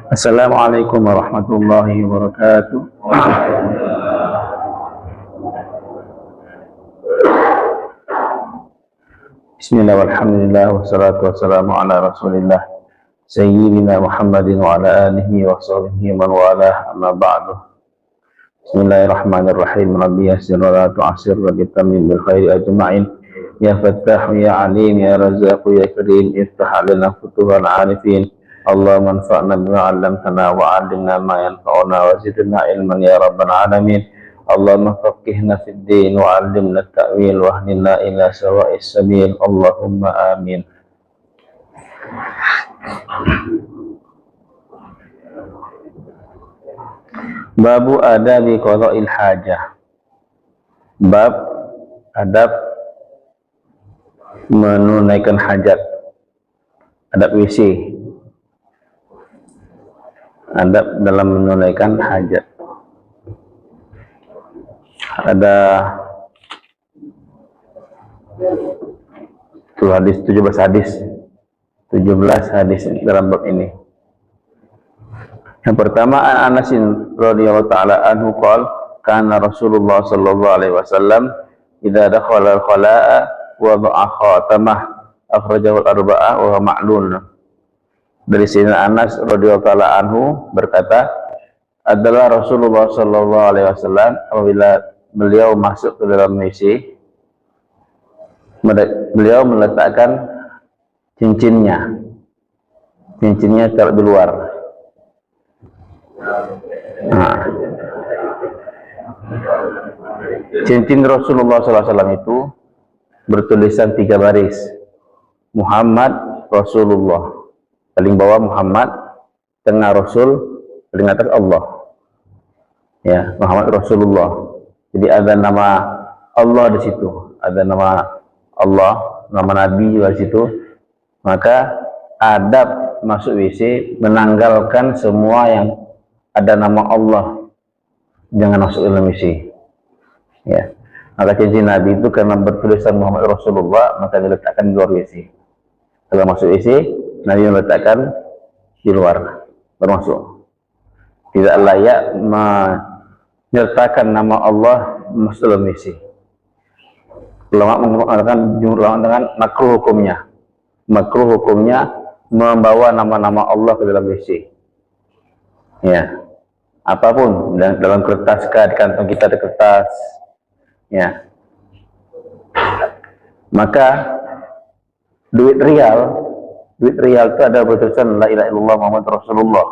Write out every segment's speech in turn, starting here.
Assalamualaikum warahmatullahi wabarakatuh. Bismillah walhamdulillah wassalatu wassalamu ala rasulillah Sayyidina Muhammadin wa ala alihi wa sahbihi man walah, amma ba'du. Bismillahirrahmanirrahim. Rabbi yassir wa la tu'assir wa bitammin bil khairi ajma'in. Ya Fattah ya Alim ya Razzaq ya Karim, iftah lana futuhal arifin. Allahumma anfa'na bima 'allamtana wa 'allimna ma yanfa'una wa zidna ilman ya rabbal alamin. Allahumma faqihna fid din wa 'allimna at-ta'wil wa hdina ila sawa'is sabil. Allahumma amin. Babu adabi qada'il hajah. Bab adab menunaikan hajat. Adab WC. Adab dalam menunaikan hajat. Ada tuh hadis 17 hadis dalam bab ini. Yang pertama, Anas radhiyallahu taala anhu qala kana Rasulullah sallallahu alaihi wasallam idza dakhala al-khala'a wada'a khatamah akhrajahu al-arba'ah wa huwa ma'lul. Dari Sayyidina Anas radhiyallahu taala anhu berkata, adalah Rasulullah sallallahu alaihi wasallam apabila beliau masuk ke dalam WC, beliau meletakkan cincinnya taruh di luar. Nah, cincin Rasulullah SAW itu bertulisan 3 baris. Muhammad Rasulullah, paling bawah Muhammad, tengah Rasul, paling atas Allah. Ya, Muhammad Rasulullah. Jadi ada nama Allah di situ, ada nama Allah, nama Nabi juga di situ. Maka adab masuk WC menanggalkan semua yang ada nama Allah, jangan masuk dalam WC. Ya, maka cincin Nabi itu karena bertulisan Muhammad Rasulullah, maka diletakkan di luar WC. Kalau masuk WC, Nabi meletakkan di luar, bermasuk. Tidak layak menyertakan nama Allah masuk dalam WC. Ulama mengatakan dengan makruh hukumnya. Makruh hukumnya membawa nama-nama Allah ke dalam WC. Ya, apapun dalam kertas, di kantong kita ada kertas. Ya, maka duit real itu ada bertulisan la ilaha illallah Muhammadur Rasulullah,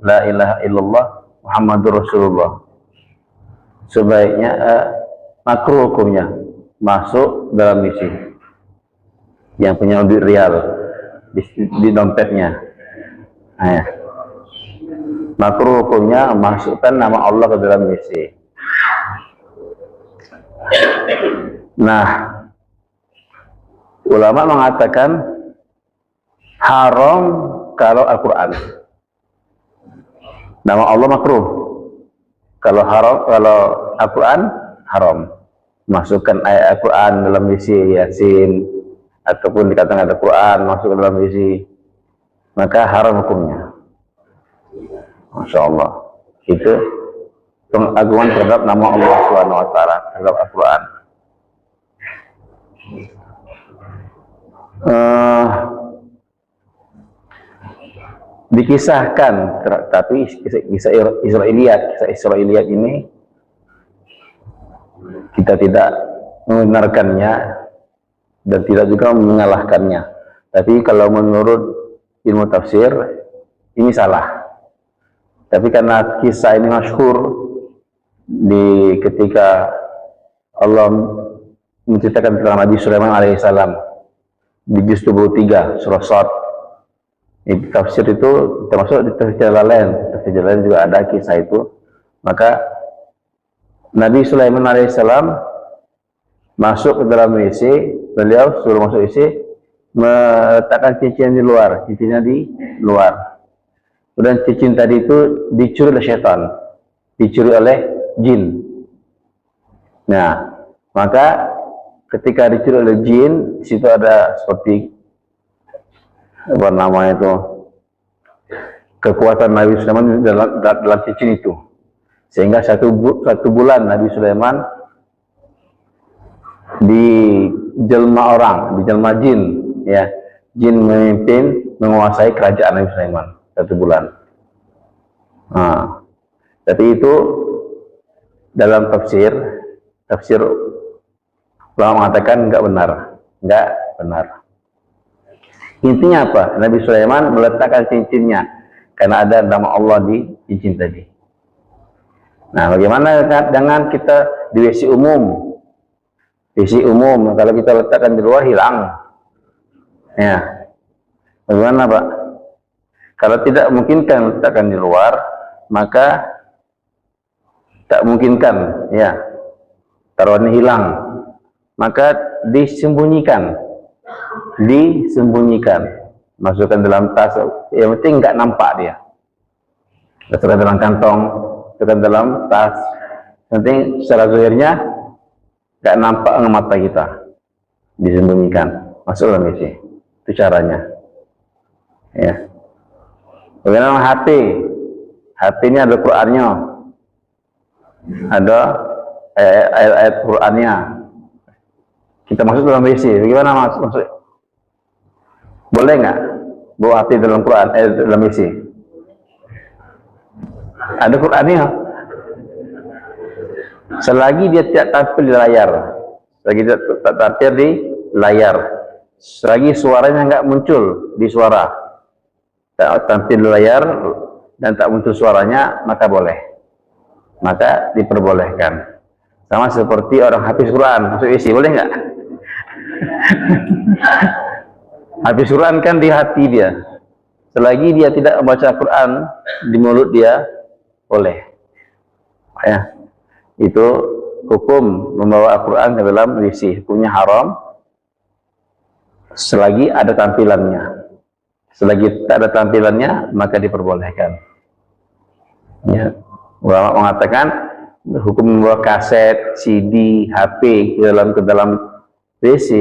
la ilaha illallah Muhammadur Rasulullah. Sebaiknya makruh hukumnya masuk dalam WC yang punya duit real di dompetnya. Nah, ya. Makruh hukumnya masukkan nama Allah ke dalam WC. Nah, ulama mengatakan haram kalau Al-Quran. Nama Allah makruh. Kalau Al-Quran haram. Masukkan ayat Al-Quran dalam WC, Yasin, ataupun dikatakan ada Quran masuk ke dalam WC, maka haram hukumnya. Masya Allah, itu pengagungan terhadap nama Allah Subhanahu Wa Taala, terhadap Al-Quran. Dikisahkan, tapi kisah Israiliyat ini kita tidak membenarkannya dan tidak juga menyalahkannya. Tapi kalau menurut ilmu tafsir ini salah. Tapi karena kisah ini masyhur ketika Allah menceritakan tentang Nabi Sulaiman alaihissalam di juz 23 surah Shad. Itu tafsir itu termasuk di tafsir lain juga ada kisah itu. Maka Nabi Sulaiman alaihissalam masuk ke dalam WC, beliau suruh masuk WC, meletakkan cincinnya di luar. Dan cincin tadi itu dicuri oleh syaitan, dicuri oleh jin. Nah, maka ketika dicuri oleh jin, di situ ada seperti apa namanya itu, kekuatan Nabi Sulaiman dalam cincin itu, sehingga satu bulan Nabi Sulaiman dijelma orang, dijelma jin, ya, jin memimpin menguasai kerajaan Nabi Sulaiman 1 bulan. Nah, tapi itu dalam tafsir ulama mengatakan enggak benar. Intinya apa? Nabi Sulaiman meletakkan cincinnya karena ada nama Allah di cincin tadi. Nah, bagaimana dengan kita di WC umum? WC umum, kalau kita letakkan di luar hilang. Ya. Bagaimana, Pak? Kalau tidak memungkinkan letakkan di luar, maka tak memungkinkan, ya. Taruhannya hilang. Maka disembunyikan. Masukkan dalam tas. Yang penting nggak nampak dia. Masukkan dalam kantong, masukkan dalam tas. Yang penting secara zahirnya nggak nampak dengan mata kita, disembunyikan, masuk dalam WC. Itu caranya, ya. Bagaimana HP ini ada Qur'annya, ada ayat-ayat Qur'annya, kita masuk dalam WC, bagaimana masuk? Boleh nggak bawa HP dalam Quran, dalam WC? Ada Qur'annya. Selagi dia tidak tampil di layar, selagi suaranya nggak muncul di suara, tak tampil di layar dan tak muncul suaranya, maka boleh, maka diperbolehkan. Sama seperti orang hafiz Quran masuk WC, boleh nggak? Hafiz Quran kan di hati dia, selagi dia tidak membaca Quran di mulut dia, boleh, ya. Itu hukum membawa Al-Quran ke dalam WC, hukumnya haram selagi ada tampilannya. Selagi tak ada tampilannya, maka diperbolehkan, ya. Ulama mengatakan hukum membawa kaset, CD, HP ke dalam WC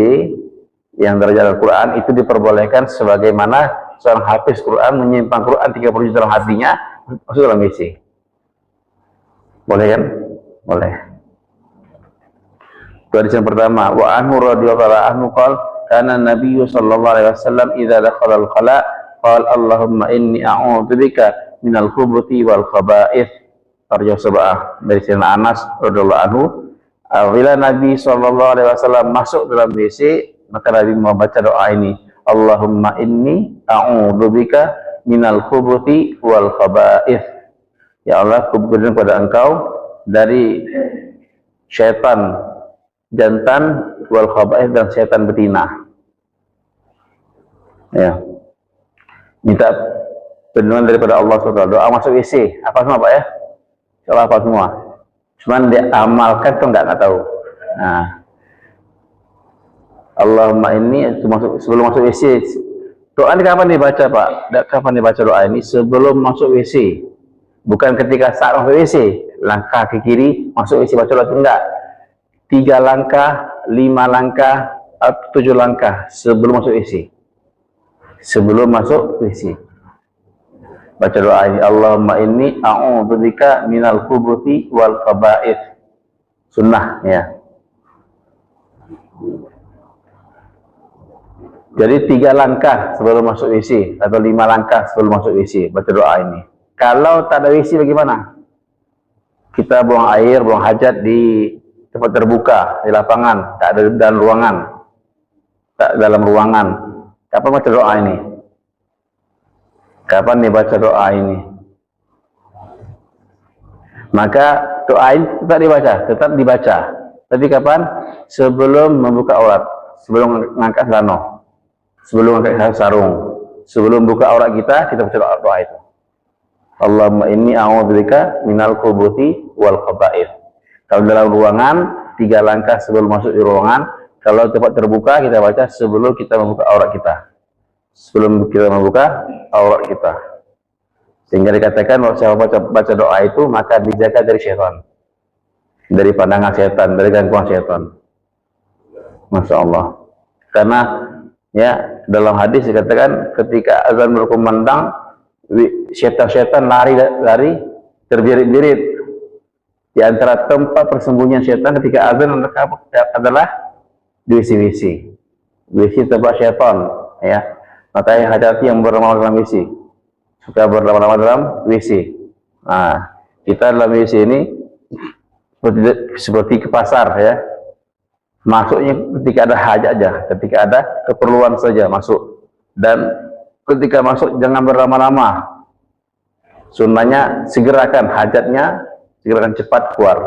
yang derajat Al-Quran itu diperbolehkan, sebagaimana seorang hafiz Quran menyimpan Quran 30 juz dalam hatinya, masuk dalam WC. Boleh kan? Boleh. Itu hadis yang pertama. Wa anhu radhiyallahu anhu qala kana Nabi sallallahu alaihi wasallam idza dakhala al-khala qala Allahumma inni a'udzubika minal khubuthi wal khaba'ith. Arja sabah dari Sayyidina Anas radhiyallahu anhu. Apabila Nabi sallallahu alaihi wasallam masuk dalam WC, maka Nabi membaca doa ini, Allahumma inni a'udzubika minal khubuthi wal khaba'ith. Ya Allah, aku berlindung kepada Engkau dari syaitan jantan wal khaba'ith, dan syaitan betina. Ya. Minta perlindungan daripada Allah SWT. Doa masuk WC, apa semua, Pak, ya? Insyaallah apa semua. Cuman dia amalkan tuh nggak tahu. Nah. Allahumma inni, sebelum masuk WC. Doa ini kapan dibaca, Pak? Kapan dibaca doa ini? Sebelum masuk WC. Bukan ketika saat masuk WC, langkah ke kiri, masuk WC baca doa, enggak. 3 langkah, 5 langkah, 7 langkah sebelum masuk WC. Sebelum masuk WC. Baca doa ini, Allahumma inni a'udzubika minal khubuthi wal khaba'ith. Sunnah, ya. Jadi 3 langkah sebelum masuk WC atau 5 langkah sebelum masuk WC, baca doa ini. Kalau tak ada WC bagaimana? Kita buang air, buang hajat di tempat terbuka, di lapangan, tak ada dalam ruangan. Tak dalam ruangan. Kapan baca doa ini? Kapan dibaca doa ini? Maka doa ini tetap dibaca. Tapi kapan? Sebelum membuka aurat, sebelum mengangkat celana, sebelum mengangkat sarung, sebelum buka aurat kita baca doa itu. Allahumma inni a'udzubika minal khubuthi wal khaba'ith. Kalau dalam ruangan 3 langkah sebelum masuk di ruangan, kalau tempat terbuka kita baca sebelum kita membuka aurat kita. Sebelum kita membuka aurat kita. Sehingga dikatakan kalau siapa baca doa itu maka dijaga dari syaitan. Dari pandangan syaitan, dari gangguan syaitan. Masya Allah. Karena ya dalam hadis dikatakan ketika azan berkumandang, Syaitan-syaitan lari terbirit-birit. Di antara tempat persembunyian syaitan ketika azan adalah di WC. WC tempat syaitan, ya. Makanya hati-hati yang berlama-lama dalam WC. Suka berlama-lama dalam WC. Nah, kita dalam WC ini seperti ke pasar, ya. Masuknya ketika ada hajat aja, ketika ada keperluan saja masuk. Dan ketika masuk jangan berlama-lama. Sunnahnya segerakan hajatnya, segerakan cepat keluar.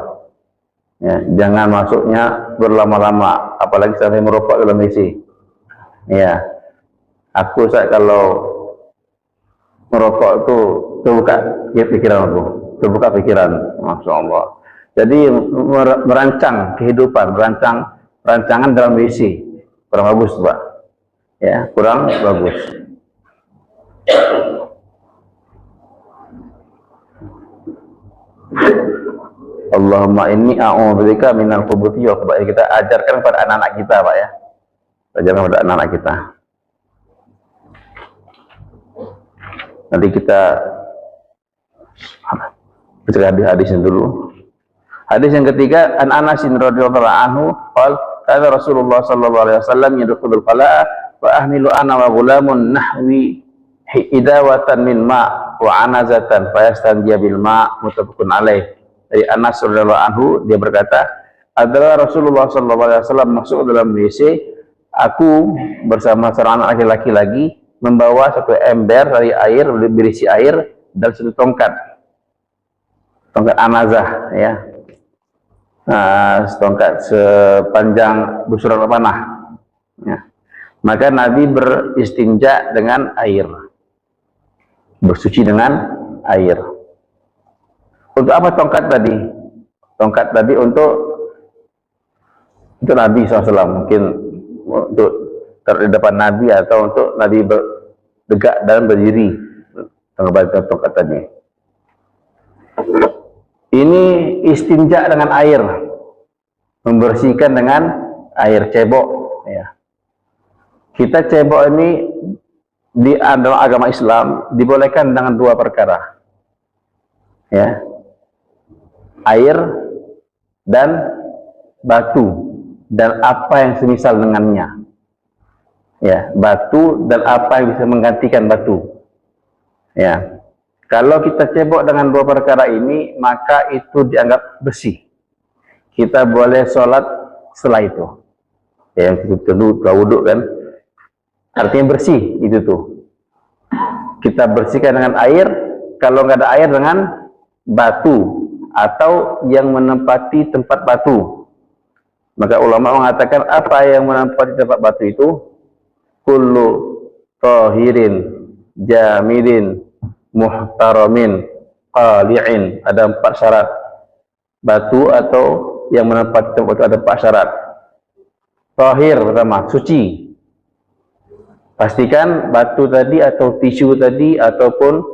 Ya, jangan masuknya berlama-lama, apalagi sampai merokok dalam WC. Ya, aku kalau merokok itu terbuka pikiran aku, terbuka pikiran, masya Allah. Jadi merancang kehidupan, rancangan dalam WC kurang bagus, Pak. Ya, kurang bagus. Allahumma inni a'udzubika minal khubuthi wa khaba'ith. Kita ajarkan pada anak-anak kita, Pak, ya. Ajarkan pada anak-anak kita. Nanti kita baca hadisnya dulu. Hadis yang ketiga, an Anas radhiyallahu anhu qala kana Rasulullah sallallahu alaihi wasallam yadkhulul qala'a wa ahmilu ana wa ghulamun nahwi idawatan min ma' wa anazatan fayastanjiya bil ma' muttafaqun alaih. Dari Anas radhiyallahu anhu, dia berkata, adalah Rasulullah sallallahu alaihi wasallam masuk dalam WC, aku bersama seorang anak laki-laki lagi membawa satu ember dari air berisi air dan satu tongkat anazah, ya. Tongkat sepanjang busuran panah, ya. Maka Nabi beristinja dengan air, bersuci dengan air. Untuk apa tongkat tadi? Tongkat tadi untuk Nabi SAW, mungkin untuk di depan Nabi atau untuk Nabi bertegak dan berdiri tongkat tadi. Ini istinja dengan air, membersihkan dengan air, cebok, ya. Kita cebok ini di dalam agama Islam dibolehkan dengan dua perkara, ya, air dan batu dan apa yang semisal dengannya, ya, batu dan apa yang bisa menggantikan batu, ya. Kalau kita cebok dengan dua perkara ini, maka itu dianggap bersih. Kita boleh sholat setelah itu. Ya, yang kita wudhu kan, artinya bersih itu tuh. Kita bersihkan dengan air. Kalau nggak ada air, dengan batu atau yang menempati tempat batu. Maka ulama mengatakan apa yang menempati tempat batu itu? Kullu tahirin jamidin muhtaramin qali'in. Ada 4 syarat. Batu atau yang menempati tempat itu ada 4 syarat. Tahir pertama, suci. Pastikan batu tadi atau tisu tadi ataupun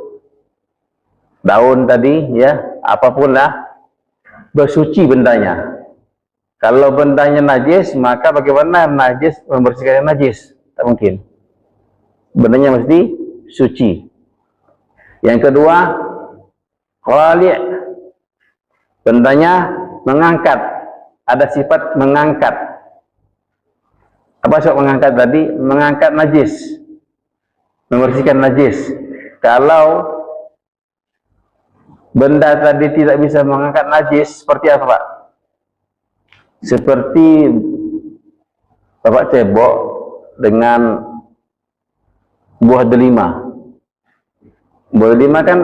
daun tadi, ya, apapun lah, bersuci bendanya. Kalau bendanya najis, maka bagaimana najis membersihkan najis? Tak mungkin. Bendanya mesti suci. Yang kedua, khali', bendanya mengangkat, ada sifat mengangkat. Apa sifat mengangkat tadi? Mengangkat najis, membersihkan najis. Kalau benda tadi tidak bisa mengangkat najis, seperti apa, Pak? Seperti Bapak cebok dengan buah delima. Buah delima kan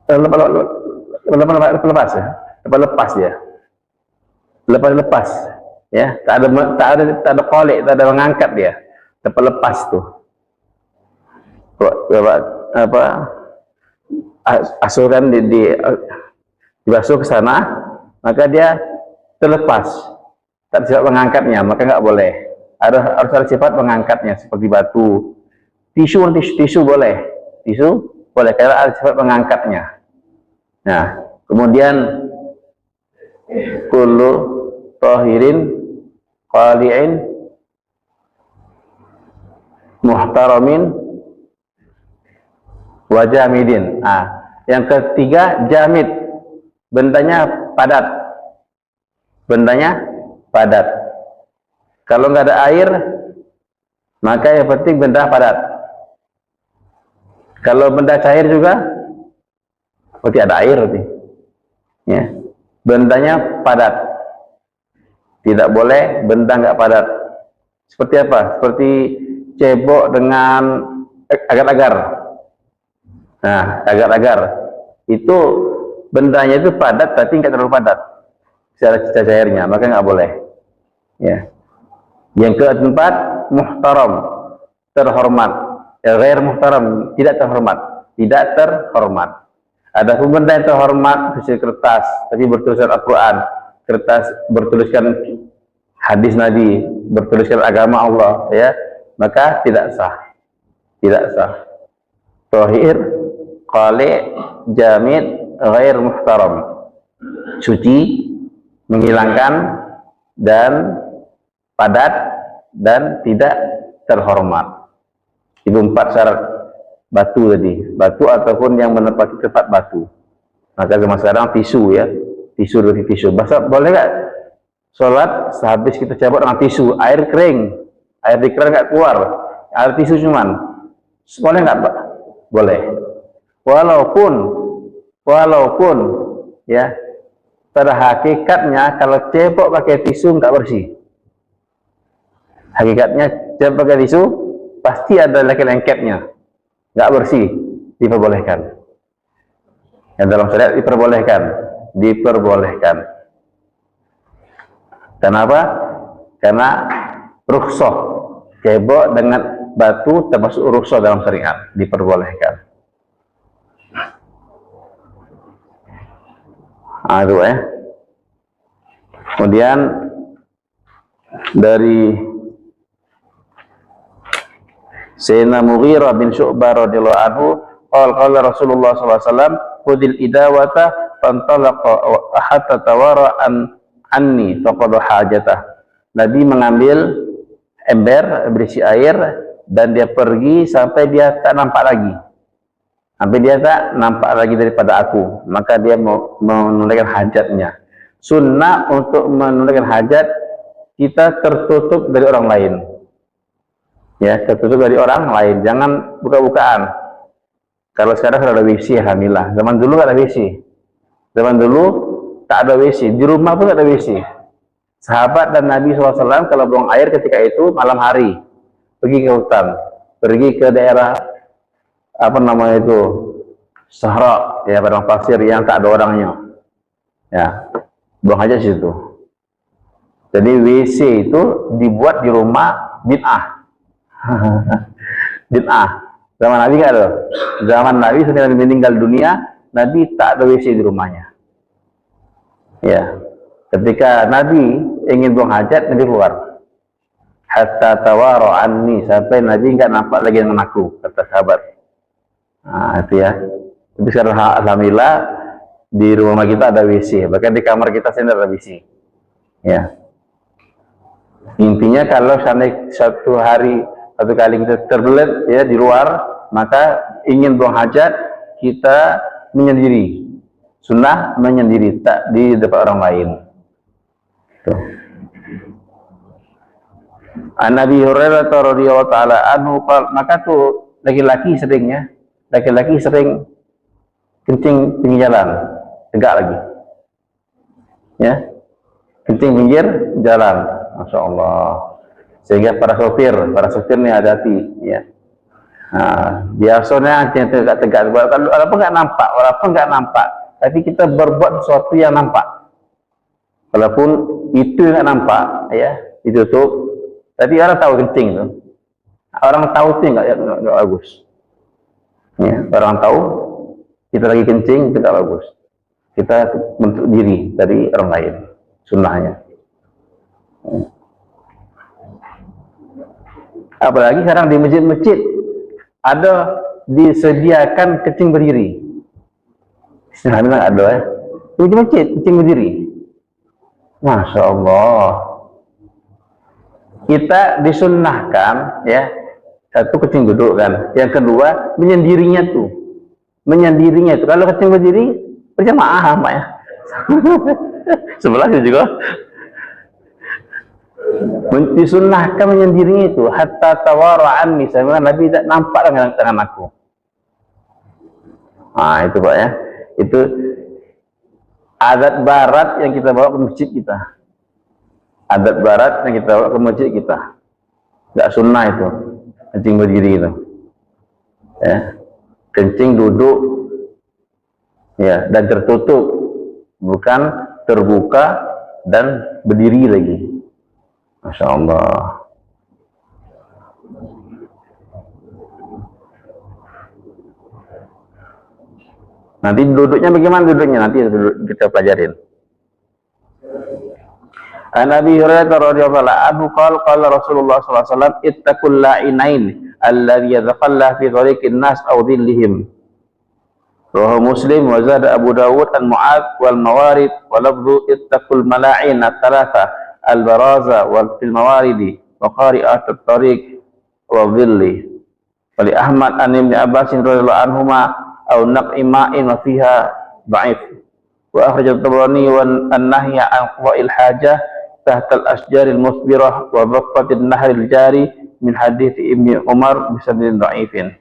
lepas ya, lepas dia, lepas ya, tak ada kolik, tak ada mengangkat dia, lepas tuh. Apa asuran dibasuh ke sana, maka dia terlepas, tak sifat mengangkatnya, maka nggak boleh. Harus ada sifat mengangkatnya, seperti batu. Tisu boleh, tisu boleh karena ada sifat mengangkatnya. Nah, kemudian kullu tahirin qali'in muhtaramin wa jamidin. Yang ketiga jamid, bendanya padat. Bendanya padat. Kalau nggak ada air, maka yang penting benda padat. Kalau benda cair juga, berarti ada air berarti. Ya. Bendanya padat. Tidak boleh benda nggak padat. Seperti apa? Seperti cebok dengan agar-agar. Nah, agar-agar itu bendanya itu padat tapi nggak terlalu padat secara cairnya, maka nggak boleh. Ya. Yang keempat, muhtaram, terhormat. Ghair muhtaram, tidak terhormat, tidak terhormat. Ada pun benda yang terhormat, seperti kertas tapi bertuliskan Al-Quran, kertas bertuliskan hadis Nabi, bertuliskan agama Allah, ya, maka tidak sah, tidak sah. Tahir, qali, jamid, ghair muhtaram, suci, menghilangkan, dan padat, dan tidak terhormat. Itu 4 syarat batu tadi, batu ataupun yang menempati tempat batu. Maka zaman sekarang tisu, ya, tisu dari tisu. Boleh nggak sholat sehabis kita cabut dengan tisu, air kering, air di keran nggak keluar, air tisu cuman, boleh nggak, Pak? Boleh. Walaupun ya, pada hakikatnya kalau cebok pakai tisu nggak bersih. Hakikatnya cebok pakai tisu pasti ada lengket-lengketnya, nggak bersih, diperbolehkan. Yang dalam syariat diperbolehkan. Kenapa? Karena rukhsah cebok dengan batu termasuk rukhsah dalam syariat, diperbolehkan. Itu ya. Kemudian dari Sayyidina Mughirah bin Syu'bah radhiyallahu anhu, qala Rasulullah sallallahu alaihi wasallam, khudil idawata fantalaqa hatta tawara anni faqada hajatah. Nabi mengambil ember berisi air dan dia pergi sampai dia tak nampak lagi. Sampai dia tak nampak lagi daripada aku, maka dia mau menunaikan hajatnya. Sunnah untuk menunaikan hajat, kita tertutup dari orang lain. Ya, tertutup dari orang lain, jangan buka-bukaan. Kalau sekarang sudah ada WC, alhamdulillah. Zaman dulu nggak ada WC. Zaman dulu tak ada WC, di rumah pun tak ada WC. Sahabat dan Nabi SAW kalau buang air ketika itu malam hari, pergi ke hutan, pergi ke daerah apa namanya itu, sahara, ya, padang pasir yang tak ada orangnya, ya, buang aja situ. Jadi WC itu dibuat di rumah bid'ah. Bid'ah. Zaman Nabi nggak ada. Zaman Nabi setelah meninggal dunia, Nabi tak ada WC di rumahnya. Ya, ketika Nabi ingin buang hajat, Nabi keluar. Hatta tawara anni, sampai Nabi nggak nampak lagi dengan aku, kata sahabat. Nah, itu ya. Tapi sekarang alhamdulillah di rumah kita ada WC, bahkan di kamar kita sendiri ada WC. Ya. Intinya kalau satu kali kita terbelit, ya, di luar, maka ingin buang hajat, kita menyendiri. Sunnah menyendiri, tak di depan orang lain. Tuh. An Nabi Hurairah radhiyallahu taala anhu, maka tuh laki-laki sering kencing pinggir jalan, tegak lagi, ya, kencing pinggir jalan, masya Allah. Sehingga para sopir ini hati-hati, ya. Nah, biasanya tegak-tegak, walaupun nggak nampak, tapi kita berbuat sesuatu yang nampak. Walaupun itu nggak nampak, ya, ditutup, tapi orang tahu kencing itu. Orang tahu itu nggak bagus. Ya, orang tahu kita lagi kencing, itu nggak bagus. Kita bentuk diri dari orang lain, sunnahnya. Apalagi sekarang di masjid-masjid ada disediakan kencing berdiri. Alhamdulillah ada, ya. Di masjid kencing berdiri. Masya Allah. Kita disunnahkan, ya, satu kencing duduk kan, yang kedua menyendirinya tuh menyendirinya itu. Kalau kencing berdiri berjamaah Pak ya. Sebelah juga disunnahkan menyendirinya itu hatta tawara'an misalnya Nabi tidak nampak dengan tangan aku. Nah itu Pak ya, itu adat barat yang kita bawa ke masjid kita, adat barat yang kita bawa ke masjid kita, nggak sunnah itu kencing berdiri itu ya. Kencing duduk ya, dan tertutup, bukan terbuka dan berdiri lagi. Masya Allah. Nanti duduknya bagaimana duduknya? Nanti kita pelajarin. An Abi Hurairah radhiyallahu anhu qala Rasulullah sallallahu alaihi wasallam ittaqul la'inain alladhi yadkhalla fi tariqin nas aw dhillihim. Rawahu Muslim wa zada Abu Dawud an Mu'adz wal mawarid wa lafdhu ittaqul mala'in at-thalatha al-baraza wal fil mawaridi wa qari'at at-tariq wa dhilli. Wa li Ahmad an Ibn Abbas radhiyallahu anhuma aw naqima'in wa fiha dha'if. Wa akhraj at-Tabrani wa an-nahya an qawa'il hajah tahta al-ashjar al-musbirah wa dhaqat an-nahr al-jari min hadits Ibnu Umar bi sanadin dha'ifin.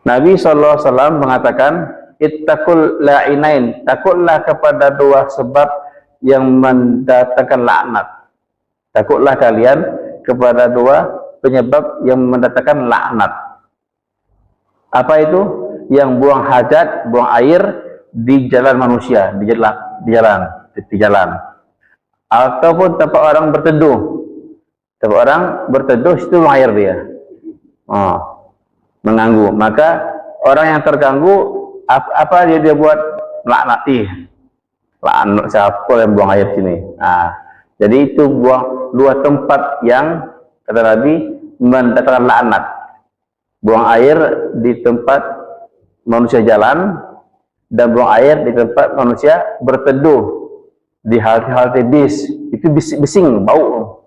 Nabi SAW mengatakan ittaqul la'inain, takutlah kepada dua sebab yang mendatangkan laknat. Takutlah kalian kepada dua penyebab yang mendatangkan laknat. Apa itu? Yang buang hajat, buang air di jalan manusia, di jalan. Ataupun tempat orang berteduh. Tempat orang berteduh itu buang air dia. Mengganggu. Maka orang yang terganggu apa dia buat? Melaknati. Laknat siapa yang buang air sini. Jadi itu buang dua tempat yang kata Nabi mendatangkan laknat. Buang air di tempat manusia jalan dan buang air di tempat manusia berteduh di halte bis. Itu bising, bau.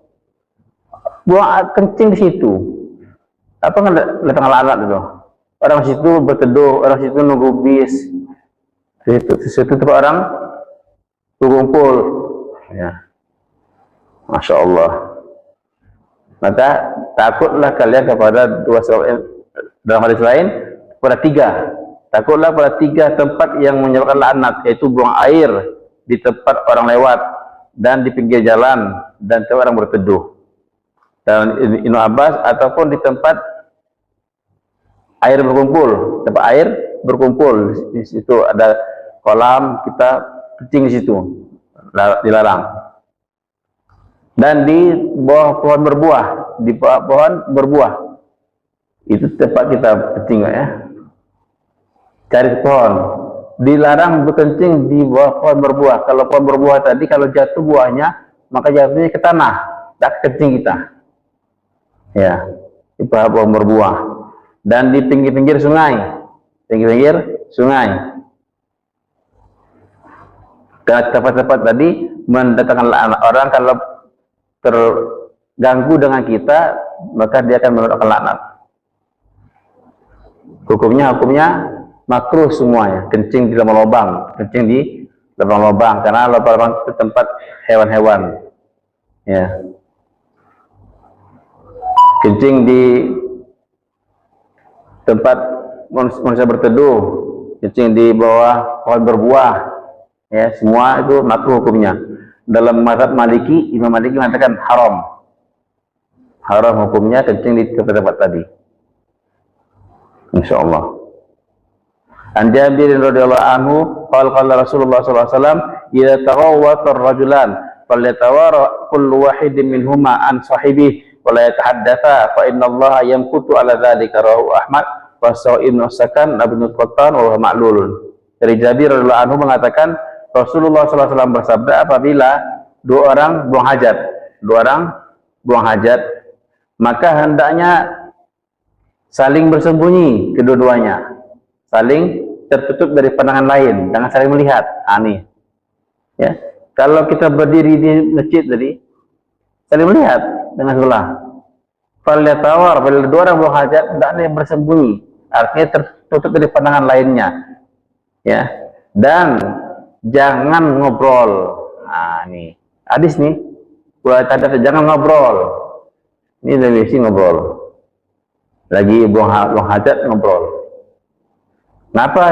Buang kencing di situ. Apa kan datang laknat itu? Orang situ berteduh, orang situ nunggu bis. Situ tempat orang berkumpul. Ya. Masya Allah. Maka takutlah kalian kepada dua sebab, dalam hadis lain pada tiga. Takutlah pada tiga tempat yang menyebabkan laknat, yaitu buang air di tempat orang lewat dan di pinggir jalan dan tempat orang berteduh. Dan Ibnu Abbas ataupun di tempat air berkumpul, tempat air berkumpul. Di situ ada kolam, kita kencing di situ, dilarang. Dan di bawah pohon berbuah, di bawah pohon berbuah, itu tempat kita kencing ya. Cari pohon, dilarang berkencing di bawah pohon berbuah. Kalau pohon berbuah tadi kalau jatuh buahnya, maka jatuhnya ke tanah, tak kencing kita. Ya, di bawah pohon berbuah. Dan di pinggir-pinggir sungai, Ke tempat-tempat tadi mendatangkan laknat. Orang kalau terganggu dengan kita, maka dia akan mendatangkan laknat. Hukumnya makruh semuanya. Kencing di lubang-lubang, karena lubang-lubang itu tempat hewan-hewan. Ya. Kencing di tempat manusia berteduh, kencing di bawah pohon berbuah, ya, semua itu makruh hukumnya. Dalam mazhab Maliki, Imam Maliki mengatakan haram hukumnya kencing di tempat-tempat tadi. Insyaallah. An Jabir radhiyallahu anhu qala Rasulullah sallallahu alaihi wasallam idza taghawwata ar-rajulan falyatawara kullu wahidin minhuma an sahibihi wa la yatahaddatha fa inna Allah yamkutu ala dzalika. Rawahu Ahmad wa Ibnu Sakan Ibnu Qattan wa ma'lulun. Dari Jabir radhiyallahu anhu mengatakan Rasulullah sallallahu alaihi wasallam bersabda, apabila dua orang buang hajat, maka hendaknya saling bersembunyi kedua-duanya, saling tertutup dari pandangan lain, jangan saling melihat. Nih, ya. Kalau kita berdiri di masjid tadi, saling melihat dengan sebelah. Falyatawar, bila dua orang buang hajat, hendaknya bersembunyi, artinya tutup dari pandangan lainnya, ya. Dan jangan ngobrol. Nah, nih hadis nih, buat tanda jangan ngobrol. Ini dari sini ngobrol, lagi buang hajat ngobrol. Kenapa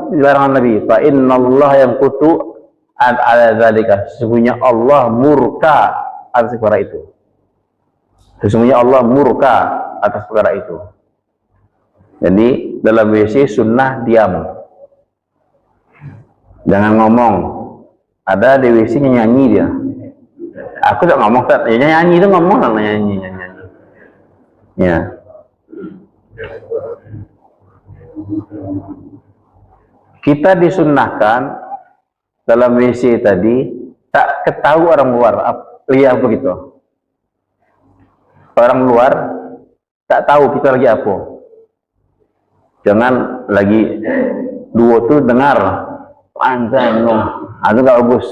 dilarang Nabi? Fa innallaha yanqutu ala dzalika. Sesungguhnya Allah murka atas perkara itu. Sesungguhnya Allah murka atas perkara itu. Jadi dalam WC sunnah diam, jangan ngomong. Ada di WC nyanyi dia. Aku tak ngomong, tak nyanyi itu ngomong lah, nyanyi. Ya. Kita disunnahkan dalam WC tadi tak ketahui orang luar, lihat begitu. Orang luar tak tahu kita lagi apa. Jangan lagi dua tuh dengar panjang, itu nggak bagus.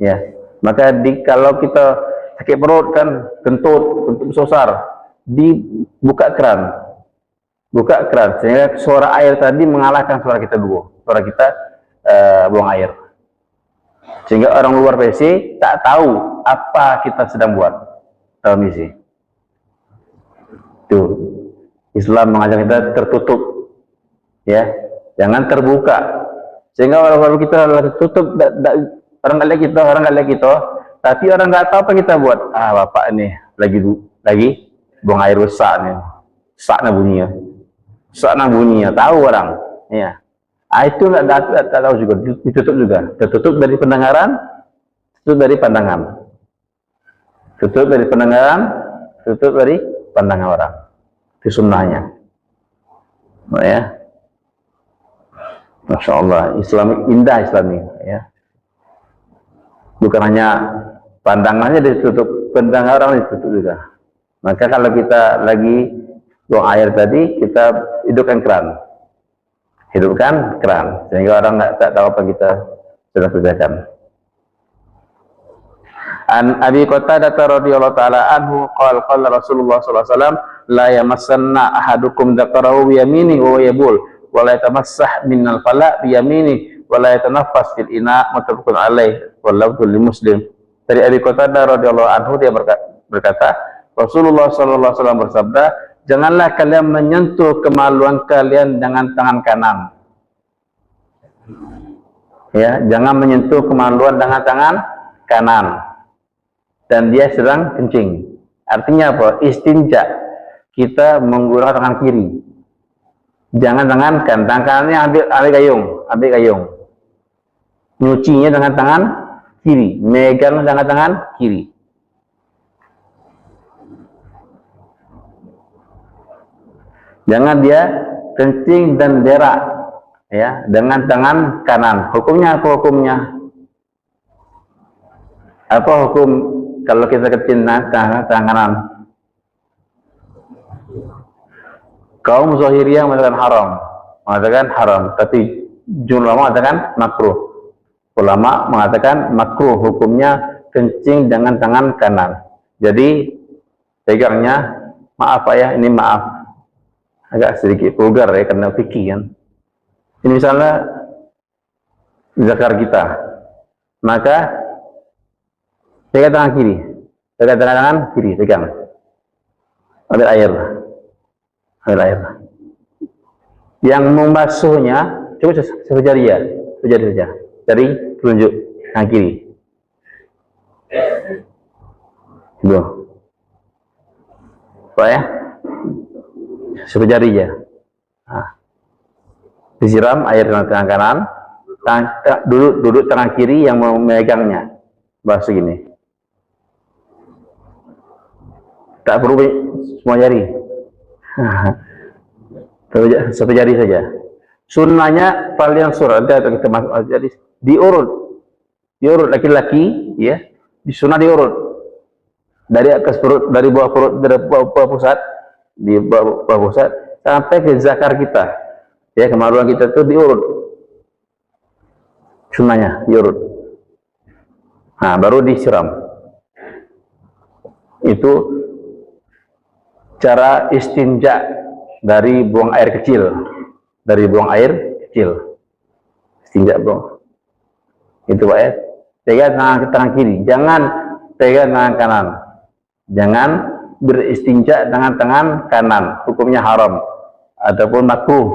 Ya, maka kalau kita sakit perut kan, kentut besar, dibuka keran, sehingga suara air tadi mengalahkan suara kita suara kita buang air, sehingga orang luar WC tak tahu apa kita sedang buat dalam WC. Tuh, Islam mengajak kita tertutup, ya, jangan terbuka, sehingga orang kita tutup, orang nggak lihat kita, tapi orang nggak tahu apa kita buat. Bapak ini lagi buang air besar nih, sakna bunyinya, tahu orang, ya. Itu nggak tahu juga, ditutup juga, tertutup dari pendengaran, tutup dari pandangan, tutup dari pendengaran, tutup dari pandangan orang. Itu sunnahnya, ya. Masya Allah, Islam indah, Islami, ya. Bukan hanya pandangannya ditutup, pandangan orang ditutup juga. Maka kalau kita lagi buang air tadi, kita hidupkan keran, sehingga orang tak tahu apa kita sedang kerjakan. An Abi Qatadah radhiyallahu taala anhu qala Rasulullah sallallahu alaihi wasallam la yamassanna ahadukum dzakarahu bi yaminihi wa yabul wa la yatamassah minal fala bi yaminihi wa la yatanaffas fil ina, muttafaqun alaih wal lafdhu li Muslim. Dari Abi Qatadah radhiyallahu anhu, dia berkata, Rasulullah sallallahu alaihi wasallam bersabda, janganlah kalian menyentuh kemaluan kalian dengan tangan kanan. Ya, jangan menyentuh kemaluan dengan tangan kanan. Dan dia sedang kencing. Artinya apa? Istinja. Kita menggunakan tangan kiri. Jangan tangan kanannya ambil gayung. Nyucinya dengan tangan kiri. Megang dengan tangan kiri. Jangan dia kencing dan berak, ya, dengan tangan kanan. Hukumnya apa hukumnya? Apa hukum kalau kita kencing tangan kanan? Kaum Zahiriyah mengatakan haram, tapi jumlah ulama mengatakan makruh. Ulama mengatakan makruh, hukumnya kencing dengan tangan kanan. Jadi pegangnya, maaf ya, ini maaf, agak sedikit vulgar ya, karena fikih kan. Ini misalnya zakar kita, maka pegang tangan kiri, pegang, ambil air. Yang membasuhnya coba sejari saja, dari telunjuk tangan kiri. Tuh, apa ya? Jari ya. Disiram air dengan tangan kanan, duduk tangan kiri yang memegangnya, basuh gini. Tak perlu semua jari, satu jari saja. Sunnahnya paling surah ada kita masuk jadi diurut laki-laki, ya, di sunnah diurut dari atas perut, dari bawah perut, dari bawah pusat, di bawah pusat sampai ke zakar kita, ya, kemaluan kita itu diurut, sunnahnya diurut. Nah, baru disiram. Itu cara istinja dari buang air kecil. dari buang air kecil. Istinja bro. Itu Pak ya. Pegang tangan kiri, jangan pegang tangan kanan. Jangan beristinja dengan tangan kanan, hukumnya haram ataupun makruh.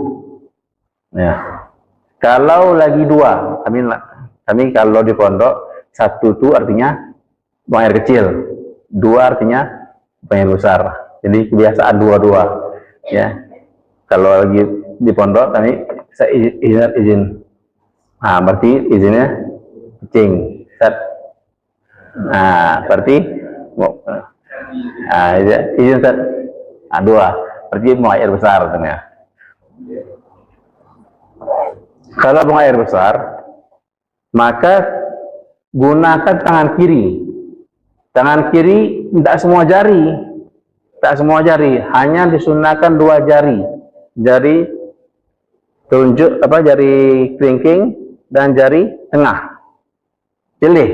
Ya. Kalau lagi dua, kami kalau di pondok, satu itu artinya buang air kecil, dua artinya buang air besar. Jadi kebiasaan dua-dua. Ya. Kalau lagi di pondok kami saya izin. Nah, berarti izinnya kencing. Nah, berarti izin set. Nah, dua. Berarti buang air besar katanya. Kalau buang air besar, maka gunakan tangan kiri. Tangan kiri tidak semua jari. Tak semua jari, hanya disunahkan dua jari. Jari telunjuk jari kelingking dan jari tengah. Pilih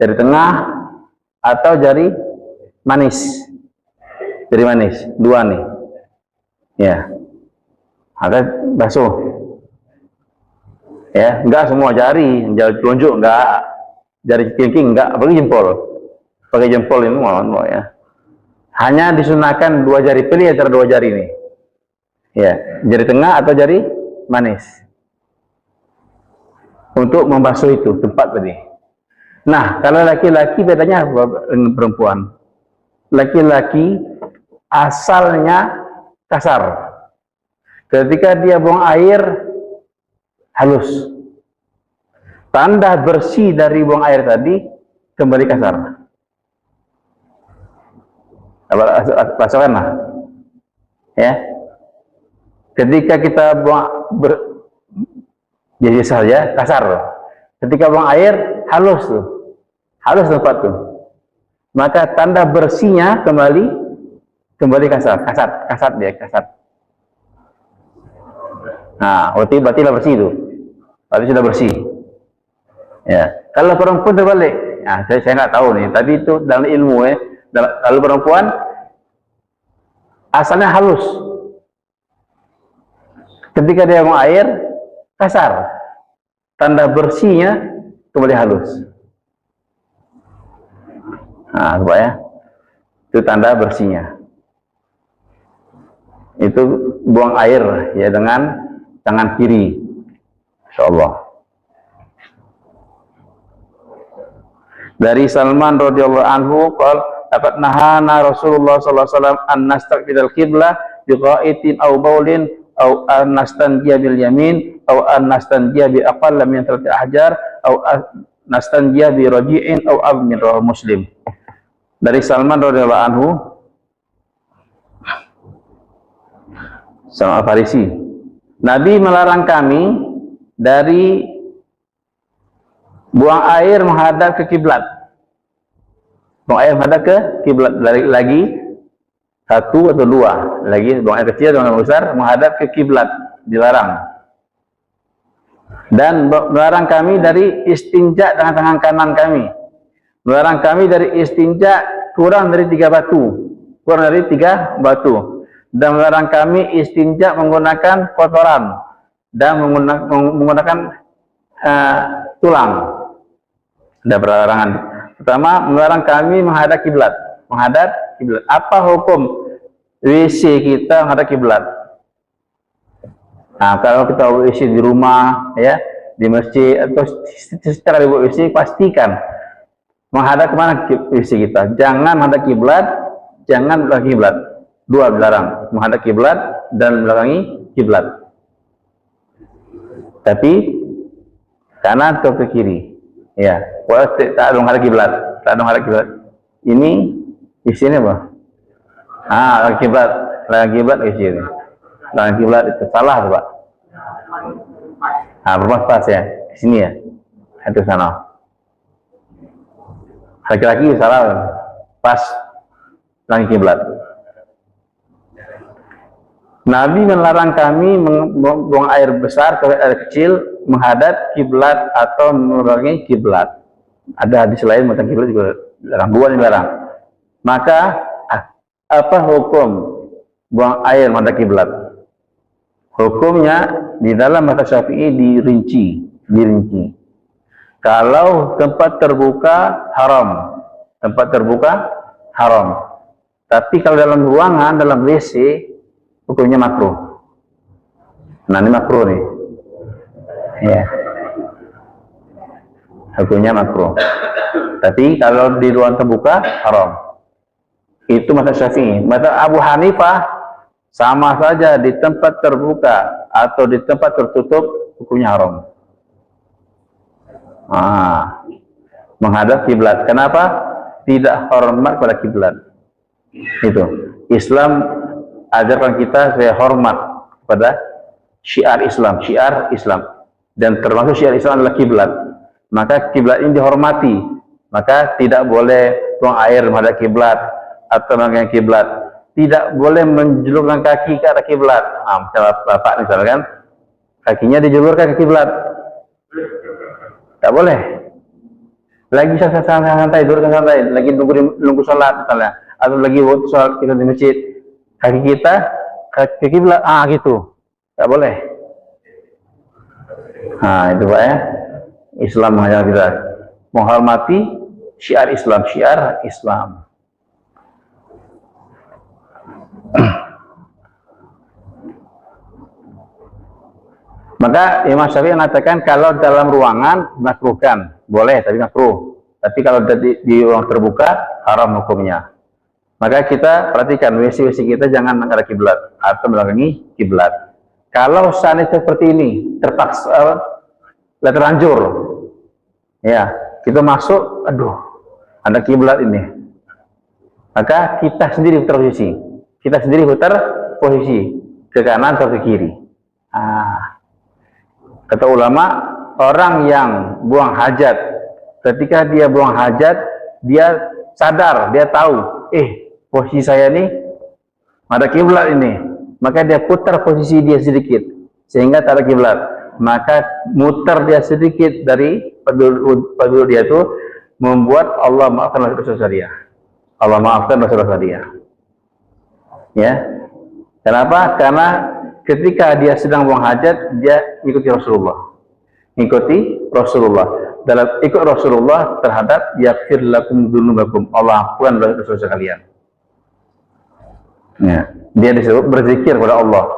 jari tengah atau jari manis. Jari manis, dua nih. Ya. Ada basuh. Ya, enggak semua jari telunjuk enggak. Jari kelingking enggak, apalagi jempol. Pakai jempol ini mau ya. Hanya disunahkan dua jari, pilih antara dua jari ini. Ya, jari tengah atau jari manis. Untuk membasuh itu tempat tadi. Nah, kalau laki-laki bedanya dengan perempuan. Laki-laki asalnya kasar. Ketika dia buang air halus. Tanda bersih dari buang air tadi kembali kasar. Pasokan lah. Ya. Ketika kita buang jadi saja kasar. Ketika buang air halus tuh. Halus tempat tuh. Maka tanda bersihnya kembali kasar. Kasar dia, kasar. Nah, berarti lah bersih itu. Berarti sudah bersih. Ya. Kalau perempuan terbalik. Nah, saya nggak tahu nih. Tadi itu dalam ilmu kalau perempuan asalnya halus. Ketika dia buang air kasar. Tanda bersihnya kembali halus. Nah, coba ya. Itu tanda bersihnya. Itu buang air ya dengan tangan kiri. Insyaallah. Dari Salman radhiyallahu anhu qala dapat nahana Rasulullah sallallahu alaihi wasallam an nastaqbilal qiblah bi qa'itin aw baulin aw an nastanjiya bil yamin aw an nastanjiya bi aqall min thalath ahjar aw nastanjiya bi raji'in aw min rawahu Muslim. Dari Salman radhiyallahu anhu Salman Al-Farisi, Nabi melarang kami dari buang air menghadap ke kiblat. Buang air menghadap ke kiblat lagi satu atau dua. Lagi buang air kecil buang air besar menghadap ke kiblat dilarang. Dan melarang kami dari istinja dengan tangan kanan kami. Melarang kami dari istinja kurang dari 3 batu. Kurang dari 3 batu. Dan melarang kami istinja menggunakan kotoran dan menggunakan tulang. Ada larangan. Pertama, melarang kami menghadap kiblat. Menghadap kiblat. Apa hukum WC kita menghadap kiblat? Nah, kalau kita WC di rumah, ya, di masjid atau secara WC, pastikan menghadap kemana WC kita. Jangan menghadap kiblat, jangan belakang kiblat. Dua dilarang, menghadap kiblat dan belakangi kiblat. Tapi kanan atau ke kiri. Ya, kalau tak ada menghadap kiblat, tak ada menghadap kiblat. Ini isinya apa? Kiblat, kiblat isi ini. Kiblat itu salah, Pak. Pas ya, di sini ya. Itu sana. Laki-laki salah, pas kiblat. Nabi melarang kami buang air besar ke air kecil menghadap kiblat atau memerangi kiblat. Ada hadis lain tentang kiblat juga dilarang, dua dilarang. Maka apa hukum buang air menghadap kiblat? Hukumnya di dalam mazhab Syafi'i dirinci. Kalau tempat terbuka haram, Tapi kalau dalam ruangan, dalam WC, hukumnya makruh. Nah, ini makruh nih. Ya. Hukumnya makruh. Tapi kalau di ruang terbuka haram. Itu mazhab Syafi'i. Mazhab Abu Hanifah sama saja, di tempat terbuka atau di tempat tertutup hukumnya haram. Menghadap kiblat. Kenapa? Tidak hormat pada kiblat. Itu. Islam ajarkan kita saya hormat pada syiar Islam. Dan termasuk syiar Islam adalah kiblat. Maka kiblat ini dihormati. Maka tidak boleh buang air menghadap kiblat atau mengenai kiblat. Tidak boleh menjulurkan kaki ke arah kiblat. Misalnya bapak misalkan kakinya dijulurkan ke kiblat. Tak boleh. Lagi santai, duduk santai, lagi nunggu sholat misalnya, atau lagi waktu sholat kita di masjid, kaki kita ke kiblat, gitu. Tak boleh. Itu Pak ya. Islam mengajar kita menghormati syiar Islam. Maka Imam Syafi'i mengatakan kalau dalam ruangan makruhkan, boleh tapi makruh. Tapi kalau di ruang terbuka haram hukumnya. Maka kita perhatikan WC kita jangan menghadap kiblat atau membelakangi kiblat. Kalau seandainya seperti ini terpaksa terlanjur, ya kita masuk, ada kiblat ini. Maka kita sendiri putar posisi ke kanan atau ke kiri. Kata ulama, orang yang buang hajat, ketika dia buang hajat, dia sadar, dia tahu, posisi saya ini ada kiblat ini, maka dia putar posisi dia sedikit sehingga tak ada kiblat. Maka mutar dia sedikit dari penduduk dia itu membuat Allah maafkan dosa dia. Ya. Kenapa? Karena ketika dia sedang buang hajat, dia ikuti Rasulullah. Dalam ikut Rasulullah terhadap yaghfir lakum dzunubakum, Allah ampunkan dosa-dosa kalian. Ya. Dia disebut berzikir kepada Allah.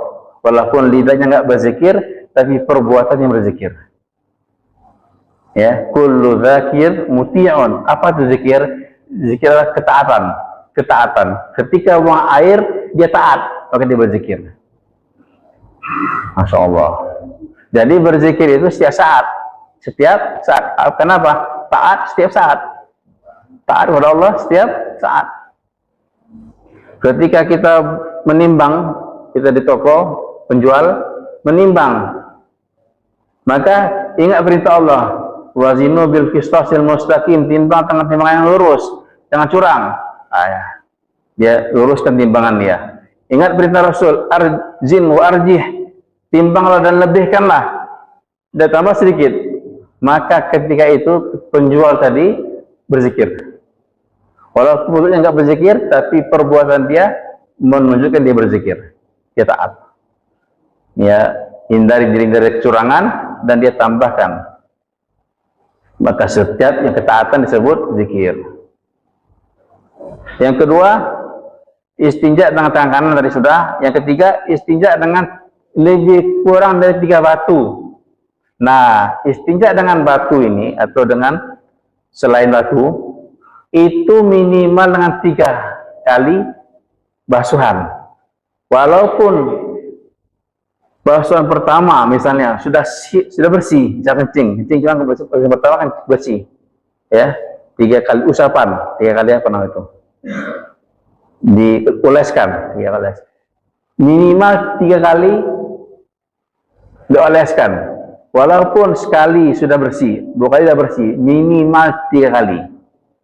Walaupun lidahnya enggak berzikir, tapi perbuatannya berzikir. Ya, kullu dzakir muti'un. Apa itu zikir? Zikir adalah ketaatan. Ketika buang air, dia taat, maka dia berzikir. Masya Allah. Jadi berzikir itu setiap saat. Kenapa? Taat setiap saat. Taat kepada Allah setiap saat. Ketika kita menimbang, kita di toko, penjual menimbang, maka ingat perintah Allah, wazinu bil qistasil mustaqim, timbang dengan timbangan yang lurus, jangan curang. Dia luruskan timbangan dia. Ingat perintah Rasul, arzin wa arjih, timbanglah dan lebihkanlah, dan tambah sedikit. Maka ketika itu penjual tadi berzikir. Walaupun mulutnya enggak berzikir, tapi perbuatan dia menunjukkan dia berzikir. Dia taat. Ya, hindari diri dari kecurangan dan dia tambahkan. Maka setiap yang ketaatan disebut zikir. Yang kedua, istinja dengan tangan kanan tadi sudah. Yang ketiga, istinja dengan lebih kurang dari 3 batu. Nah, istinja dengan batu ini atau dengan selain batu itu minimal dengan 3 kali basuhan. Walaupun basuhan pertama misalnya sudah bersih, bisa kencing cuma basuhan pertama kan bersih, ya, 3 kali usapan, 3 kali apa namanya itu, dioleskan, 3 kali, minimal 3 kali dioleskan. Walaupun sekali sudah bersih, 2 kali sudah bersih, minimal 3 kali.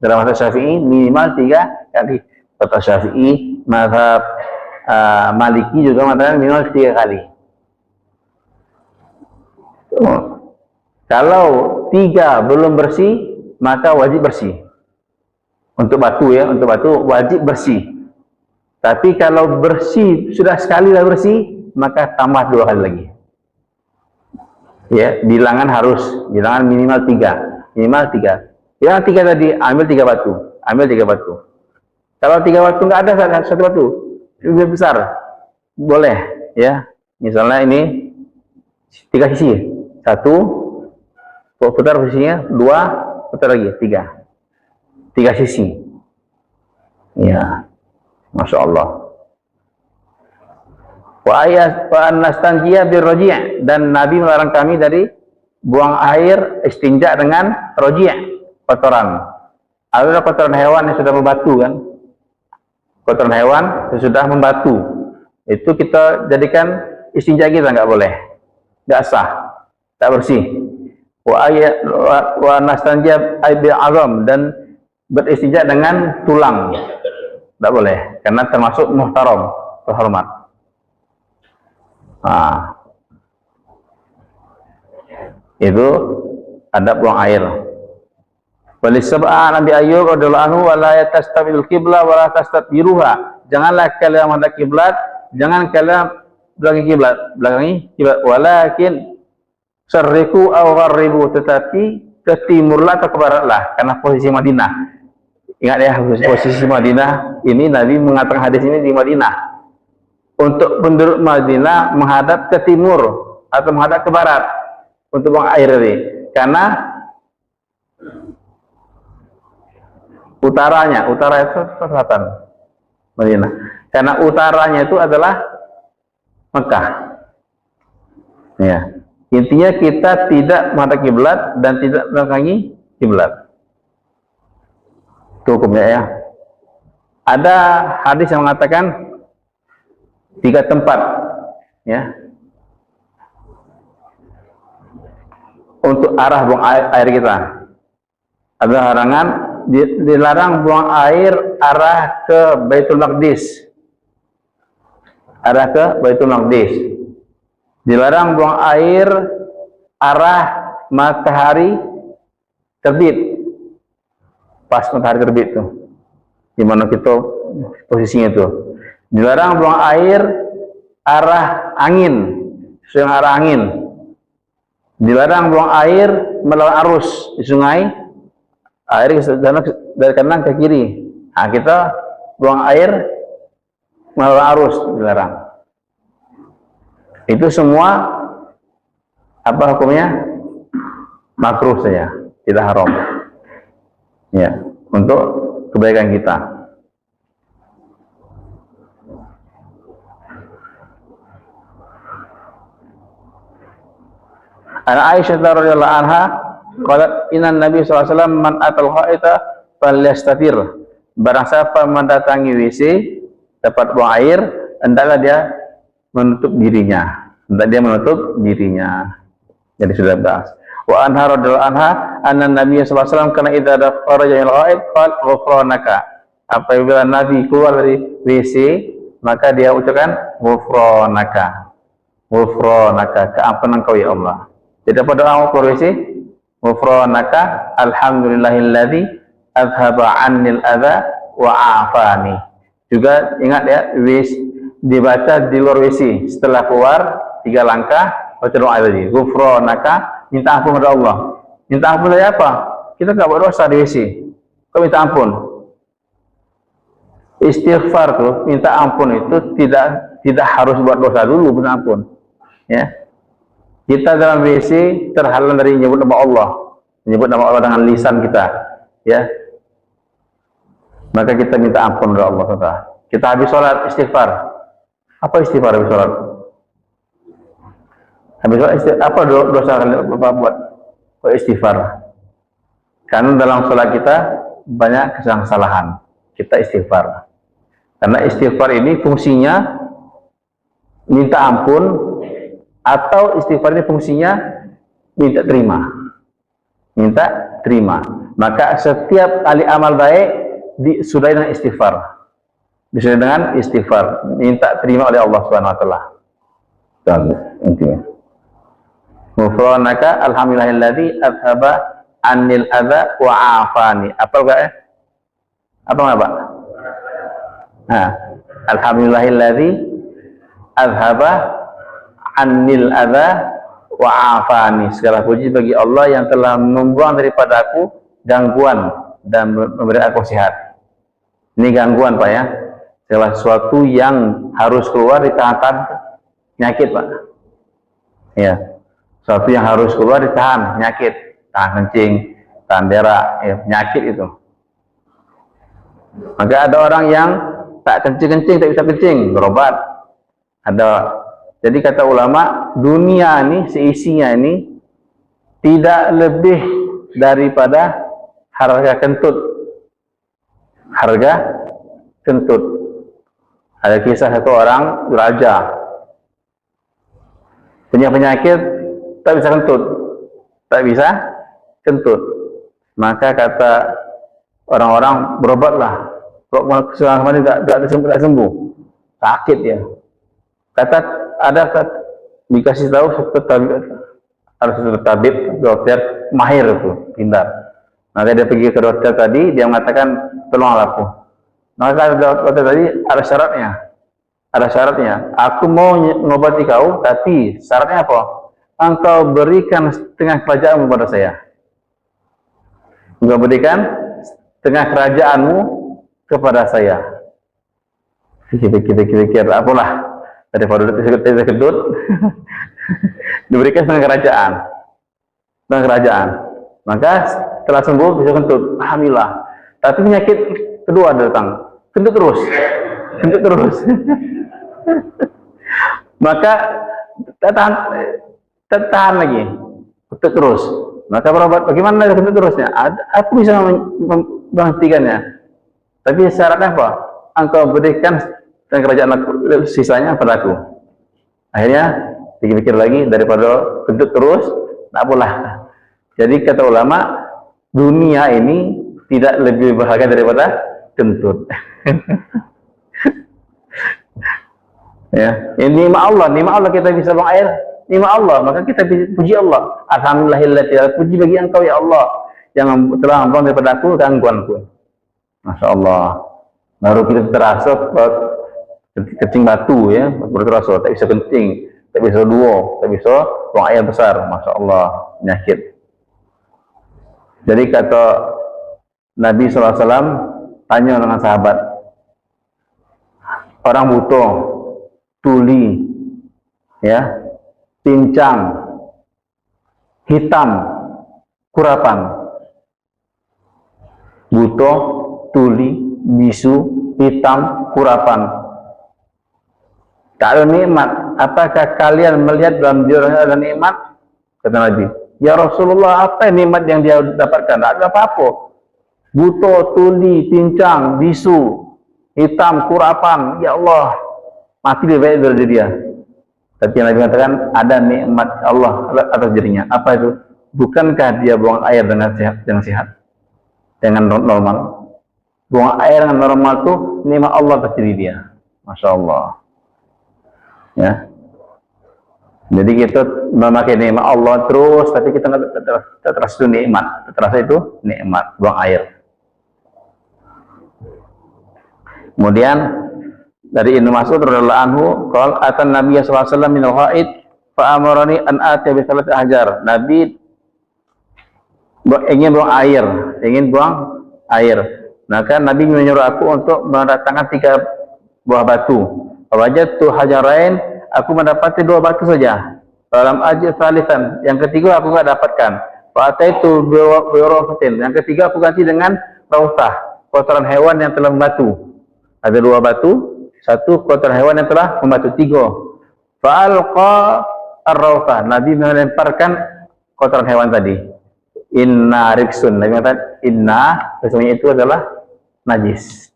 Dalam mazhab Syafi'i minimal 3 kali. Mazhab Syafi'i, mazhab Maliki juga mengatakan minimal 3 kali. Kalau 3 belum bersih, maka wajib bersih. Untuk batu wajib bersih. Tapi kalau bersih sudah sekali dah bersih, maka tambah 2 kali lagi. Ya, bilangan minimal 3. Minimal 3. Yang 3 tadi, ambil 3 batu. Ambil 3 batu. Kalau 3 batu nggak ada, satu batu lebih besar, boleh. Ya, misalnya ini 3 sisi. 1, putar posisinya, 2, putar lagi, 3. 3 sisi. Ya, Masya Allah. Wa nastanjiya birroji', dan Nabi melarang kami dari buang air istinja dengan roji', kotoran. Ada kotoran hewan yang sudah membatu kan? Kotoran hewan yang sudah membatu. Itu kita jadikan istinja kita, nggak boleh. Nggak sah. Tak bersih. Wa nastanjiya bil azam, dan beristinja dengan tulang. Tidak boleh, karena termasuk muhtaram, terhormat. Nah, itu adab buang air. Walisab'a Nabi Ayyub radhiyallahu anhu wala yastabil qiblah wala tastadbiruha. Janganlah kalian menghadap kiblat, jangan kalian belakangi kiblat, walakin syarriqu aw gharribu, tetapi ke timurlah atau ke baratlah, karena posisi Madinah. Ingat ya, posisi Madinah ini, Nabi mengatakan hadis ini di Madinah. Untuk penduduk Madinah menghadap ke timur atau menghadap ke barat untuk buang air ini. Karena utara itu selatan Madinah. Karena utaranya itu adalah Mekah. Ya. Intinya kita tidak menghadap kiblat dan tidak belakangi kiblat. Itu hukumnya ya. Ada hadis yang mengatakan 3 tempat ya untuk arah buang air kita. Ada larangan, dilarang buang air arah ke Baitul Maqdis. Arah ke Baitul Maqdis. Dilarang buang air arah matahari terbit. Pas matahari terbit tuh, di mana kita posisinya itu. Dilarang buang air arah angin, sesuai arah angin. Dilarang buang air melawan arus di sungai, air dari kanan ke kiri. Nah, kita buang air melawan arus dilarang. Itu semua apa hukumnya? Makruh saja, tidak haram. Ya, untuk kebaikan kita. Ana Aisyah radhiyallahu anha qalat inna Nabi sallallahu alaihi wasallam man atal haita falyastatir. Barang siapa mendatangi WC dapat buang air, hendaklah dia menutup dirinya. Jadi sudah bahas. Wa anha radhiyallahu anha anna Nabi sallallahu alaihi wasallam kana idza kharaja ila al-ghaib qala ghufranaka. Apabila Nabi keluar dari WC, maka dia ucapkan ghufranaka. Ghufranaka, keampunan Kau ya Allah. Jadi apa doa keluar WC? Ghufranaka alhamdulillahilladzi adhaba 'annil adza wa 'afani. Juga ingat ya, dibaca di luar WC. Setelah keluar 3 langkah baca doa tadi. Ghufranaka, minta ampun kepada Allah. Minta ampun dari apa? Kita tidak berdosa di WC. Kau minta ampun. Istighfar tuh, minta ampun itu tidak harus buat dosa dulu, minta ampun. Ya. Kita dalam WC terhalang dari menyebut nama Allah, menyebut nama Allah dengan lisan kita, ya. Maka kita minta ampun kepada Allah SWT. Kita habis sholat istighfar. Apa istighfar habis sholat? Habis sholat istighfar, apa dosa Bapak buat istighfar? Karena dalam sholat kita banyak kesalahan. Kita istighfar. Karena istighfar ini fungsinya minta ampun, atau istighfar ini fungsinya minta terima. Maka setiap kali amal baik disudahi dengan istighfar. Disudahi dengan istighfar, minta terima oleh Allah Subhanahu wa taala. Intinya. Ghufranaka alhamdulillahilladzi adhaba 'anil adza wa 'afani. Apa enggak ya? Apa enggak, Pak? Nah, alhamdulillahilladzi adhaba anil adza wa afani. Segala puji bagi Allah yang telah membuang daripada aku gangguan dan memberi aku sehat. Ini gangguan Pak ya, segala sesuatu yang harus keluar ditahan penyakit Pak ya, sesuatu yang harus keluar ditahan penyakit, tahan kencing, tahan berak ya, penyakit itu. Maka ada orang yang tak kencing-kencing, tak bisa kencing, berobat. Ada. Jadi kata ulama, dunia ini seisinya ini tidak lebih daripada harga kentut. Harga kentut. Ada kisah satu orang raja punya penyakit tak bisa kentut, tak bisa kentut. Maka kata orang-orang, berobatlah. Kok selama ini tak sembuh, sakit ya. Kata ada dikasih tahu harus tabib, dokter mahir itu, pintar. Maka dia pergi ke dokter tadi, dia mengatakan tolonglah aku. Maka dokter tadi ada syaratnya. Ada syaratnya. Aku mau mengobati kau, tapi syaratnya apa? Engkau berikan setengah kerajaan kepada saya. Engkau berikan setengah kerajaanmu kepada saya. Kita apalah daripada kita kedut diberikan setengah kerajaan. Maka setelah sembuh bisa kentut, alhamdulillah. Tapi penyakit kedua datang, kentut terus. Maka tertahan lagi, kentut terus. Maka berobat, bagaimana kentut terusnya? Aku bisa menghentikannya. Tapi syaratnya apa? Engkau berikan kerajaan sisanya padaku. Akhirnya pikir-pikir lagi, daripada kentut terus, tak apalah. Jadi kata ulama, dunia ini tidak lebih berharga daripada kentut. Ya, ini nikmat Allah kita bisa buang air, nikmat Allah, maka kita puji Allah. Alhamdulillahilladzi, puji bagi Engkau ya Allah yang telah membuang daripada aku gangguanku. Masya Allah. Baru kita terasa kencing batu ya, baru terasa tak bisa kencing, tak bisa duo, tak bisa buang air besar. Masya Allah, penyakit. Jadi kata Nabi SAW tanya dengan sahabat, orang buta, tuli, ya, pincang, hitam, kurapan, buta, tuli, bisu, hitam, kurapan, tak ada nikmat. Apakah kalian melihat dalam diri ada nikmat? Kata Nabi, ya Rasulullah, apa nikmat yang dia dapatkan? Tak ada apa-apa. Buta, tuli, pincang, bisu, hitam, kurapan, ya Allah, mati lebih baik dari dia. Tapi Nabi mengatakan ada nikmat Allah atas dirinya. Apa itu? Bukankah dia buang air dengan sehat, dengan normal? Buang air dengan normal itu nikmat Allah atas diri dia. Masya Allah. Ya. Jadi kita memakai nikmat Allah terus, tapi kita tidak terasa itu nikmat. Terasa itu nikmat, buang air. Kemudian dari Ibnu Mas'ud radhiyallahu anhu, qala atan Nabi sallallahu alaihi wasallam min al-ghaid fa amarani an ati bi salati ahjar. Nabi ingin buang air. Maka Nabi menyuruh aku untuk mendatangkan 3 buah batu. Wajadtu hajarain, aku mendapati 2 batu saja. Dalam ajib salisan, yang ketiga aku enggak dapatkan. Fa ataitu bi rawsatin, yang ketiga aku ganti dengan rausah, kotoran hewan yang telah membatu. Ada 2 batu, 1 kotoran hewan yang telah membatu, 3. Fa'alqa ar-rausah, Nabi melemparkan kotoran hewan tadi. Inna riksun, Nabi mengatakan inna, sesungguhnya itu adalah najis.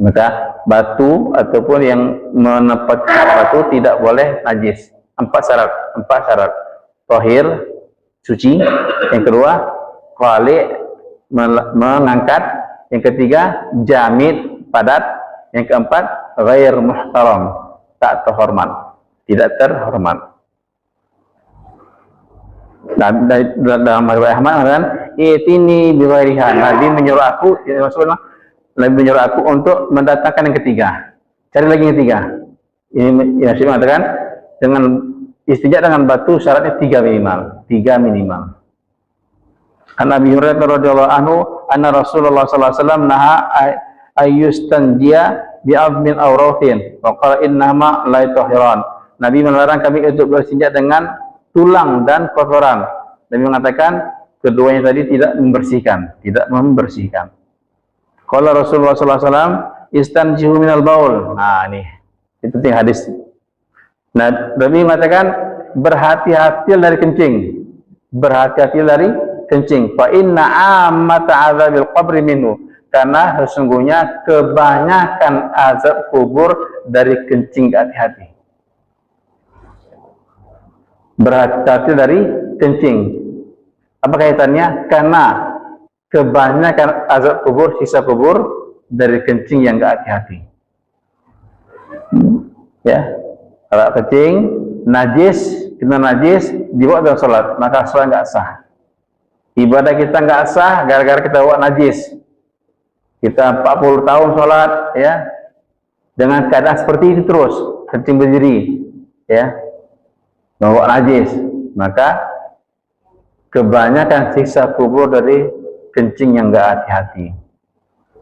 Maka batu ataupun yang menempat batu tidak boleh najis. 4 syarat. Tahir, suci. Yang kedua, khali, mengangkat. Yang ketiga, jamid, padat. Yang keempat, ghair muhtaram, tak terhormat, tidak terhormat. Dalam riwayat Ahmad mengatakan, "Itini bi ghairiha." Nabi menyuruh aku, Nabi menyuruh aku untuk mendatangkan yang ketiga. Cari lagi yang ketiga. Ini Nabi mengatakan, dengan istinja dengan batu syaratnya 3 minimal. 3 minimal. An Abi Hurairah radhiyallahu anhu anna Rasulullah sallallahu alaihi wasallam naha ayyustanjiya bi'admin aw rawthin wa qala innama la yutahhiran. Nabi melarang kami untuk beristinja dengan tulang dan kotoran. Nabi mengatakan keduanya tadi tidak membersihkan. Qala Rasulullah sallallahu alaihi wasallam istanjihu minal baul. Nah, ini penting hadis. Nah, Nabi mengatakan berhati-hati dari kencing. Berhati-hati dari kencing. Fa inna ammata azabil qabri minhu. Karena sesungguhnya kebanyakan azab kubur dari kencing hati-hati. Berhati-hati dari kencing. Apa kaitannya? Karena kebanyakan azab kubur, siksa kubur dari kencing yang gak hati-hati. Ya, kalau kencing najis, kena najis dibawa dalam sholat, maka sholat nggak sah. Ibadah kita nggak sah gara-gara kita bawa najis. Kita 40 tahun sholat, ya, dengan keadaan seperti itu terus, kencing berdiri, ya, bawa najis, maka kebanyakan siksa kubur dari kencing yang nggak hati-hati.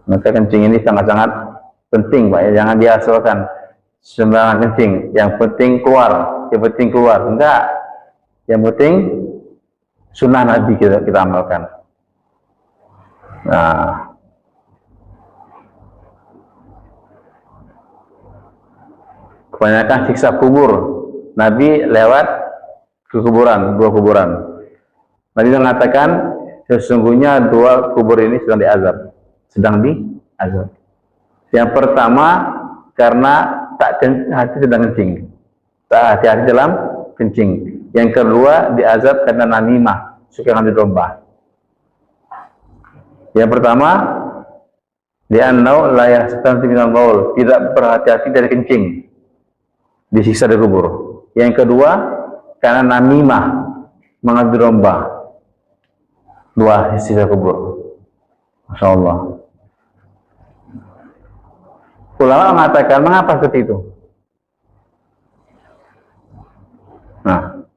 Maka kencing ini sangat-sangat penting, Pak, ya, jangan diasalkan sembarangan kencing. Yang penting keluar, enggak. Yang penting sunnah Nabi kita amalkan. Nah, kebanyakan siksa kubur Nabi lewat ke kuburan, 2 kuburan. Nabi mengatakan sesungguhnya 2 kubur ini sedang diazab. Yang pertama karena tak hati sedang kencing, tak hati-hati dalam kencing. Yang kedua diazab karena namimah, suka ngambil domba. Yang pertama li'annau la yastanti minal baul, tidak berhati-hati dari kencing, disiksa di kubur. Yang kedua karena namimah, mengambil domba. 2 siksa kubur. Masya Allah. Ulama mengatakan mengapa seperti itu? Nah,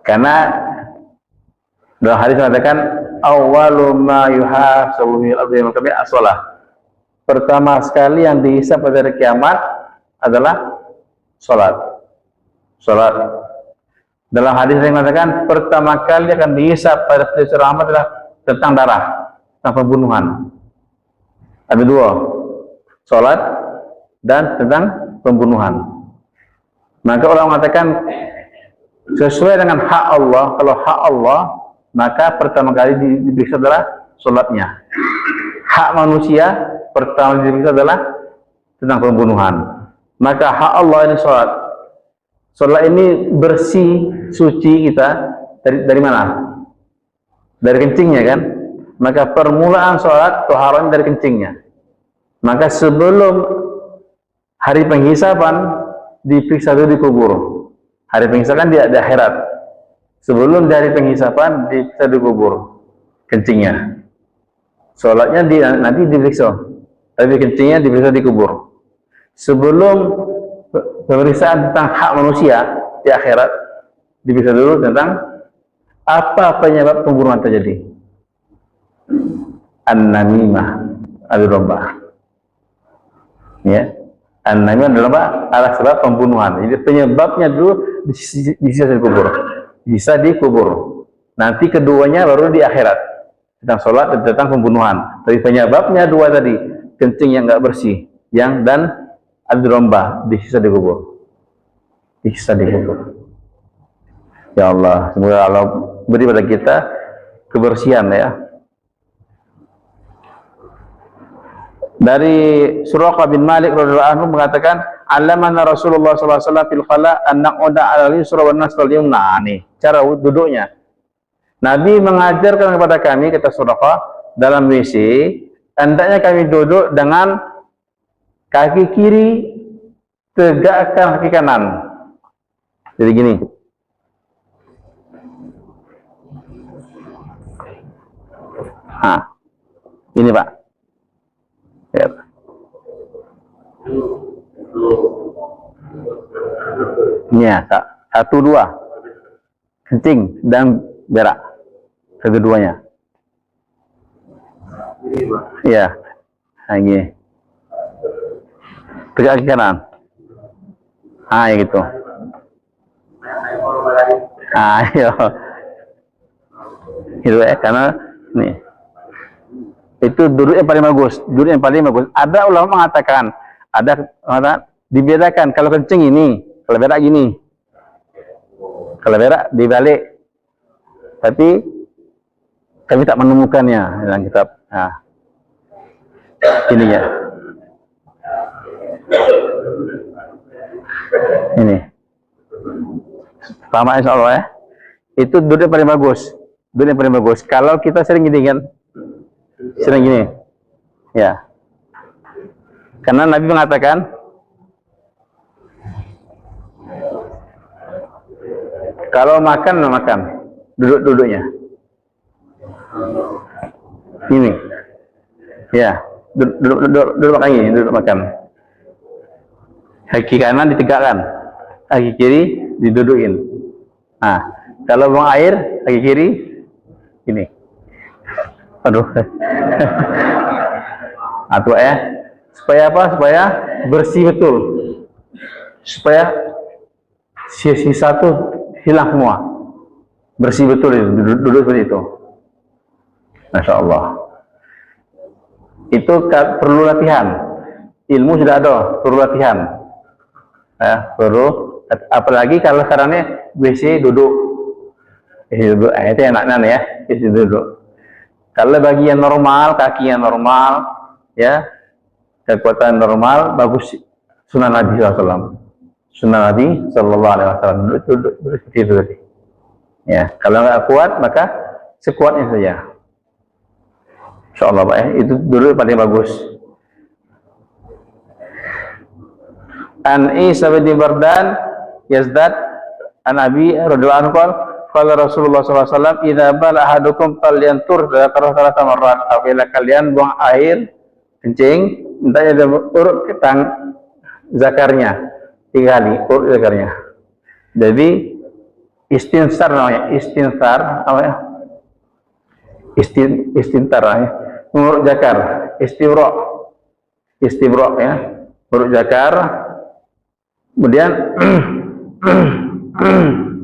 karena dalam hadis mengatakan awwalu ma yuhasabu bil ardi yawmal qiyamah as-shalah. Pertama sekali yang dihisab pada hari kiamat adalah salat. Dalam hadis yang mengatakan pertama kali akan dihisab pada hari kiamat adalah tentang darah, tentang pembunuhan. Ada 2, salat dan tentang pembunuhan. Maka orang mengatakan sesuai dengan hak Allah. Kalau hak Allah, maka pertama kali diperiksa adalah sholatnya. Hak manusia pertama diperiksa adalah tentang pembunuhan. Maka hak Allah ini sholat. Sholat ini bersih, suci kita dari mana? Dari kencingnya, kan? Maka permulaan sholat toharonya dari kencingnya. Maka sebelum hari penghisapan diperiksa dulu di kubur. Hari penghisapan di akhirat. Sebelum dari penghisapan diperiksa di kubur kencingnya. Sholatnya nanti diperiksa, tapi kencingnya diperiksa di kubur. Sebelum pemeriksaan tentang hak manusia di akhirat, diperiksa dulu tentang apa penyebab pembunuhan terjadi. An-namimah, adu domba. Ya, an-namimah adalah sebab pembunuhan. Jadi penyebabnya dulu bisa dikubur. Bisa dikubur. Nanti keduanya baru di akhirat. Tentang sholat dan tentang pembunuhan. Tapi penyebabnya 2 tadi, kencing yang nggak bersih, dan adu domba, disisa dikubur. Disisa dikubur. Ya Allah, semoga Allah beri pada kita kebersihan, ya. Dari Suraqah bin Malik radhiyallahu anhu mengatakan, "Allamana Rasulullah sallallahu alaihi wasallam fil khala an naq'uda 'ala al-yusra wan nasra al-yumna." Nih, cara duduknya. Nabi mengajarkan kepada kami, kata Suraqah, dalam WC, hendaknya kami duduk dengan kaki kiri tegakkan kaki kanan. Jadi gini. Nah, ini Pak. Ya. Ini ya, Kak. Satu dua, kencing dan berak, keduanya. Iya, lagi. Tegak ke kanan. Ya gitu. Ayo. Itu karena nih. Itu duduk yang paling bagus, duduk yang paling bagus. Ada ulama mengatakan, dibedakan kalau kencing ini, kalau berak gini. Kalau berak dibalik. Tapi kami tak menemukannya dalam kitab. Nah, ini ya. Ini. Sama insyaallah ya. Itu duduk yang paling bagus. Duduk yang paling bagus. Kalau kita sering gini kan, sering gini. Ya. Karena Nabi mengatakan, kalau makan, duduk-duduknya. Ini. Ya, duduk makan ini, duduk makan. Kaki kanan ditegakkan, kaki kiri didudukin. Nah, kalau buang air, kaki kiri ini. Aduh. Atau supaya apa? Supaya bersih betul. Supaya sisa itu hilang semua. Bersih betul itu, duduk seperti itu. Masya Allah. Itu perlu latihan. Ilmu sudah ada, perlu latihan. Perlu. Apalagi kalau sekarangnya WC duduk. Itu enaknya ya, WC duduk. Kalau bagian normal, kaki yang normal, ya, kekuatan normal, bagus sunnah Nabi SAW. Sunnah Nabi SAW duduk seperti itu tadi. Ya, kalau nggak kuat maka sekuatnya saja. Insyaallah Pak, itu duduk paling bagus. An Isa bin Bardan Yazdad an Abi radhiyallahu anhu qala Rasulullah SAW, idza bala ahadukum falyantur salasa marrat. Apabila kalian buang air kencing, hendaknya urut ke zakarnya 3 kali, urut zakarnya. Jadi istinsar namanya, istintar namanya, urut zakar, istibra ya, urut zakar. Kemudian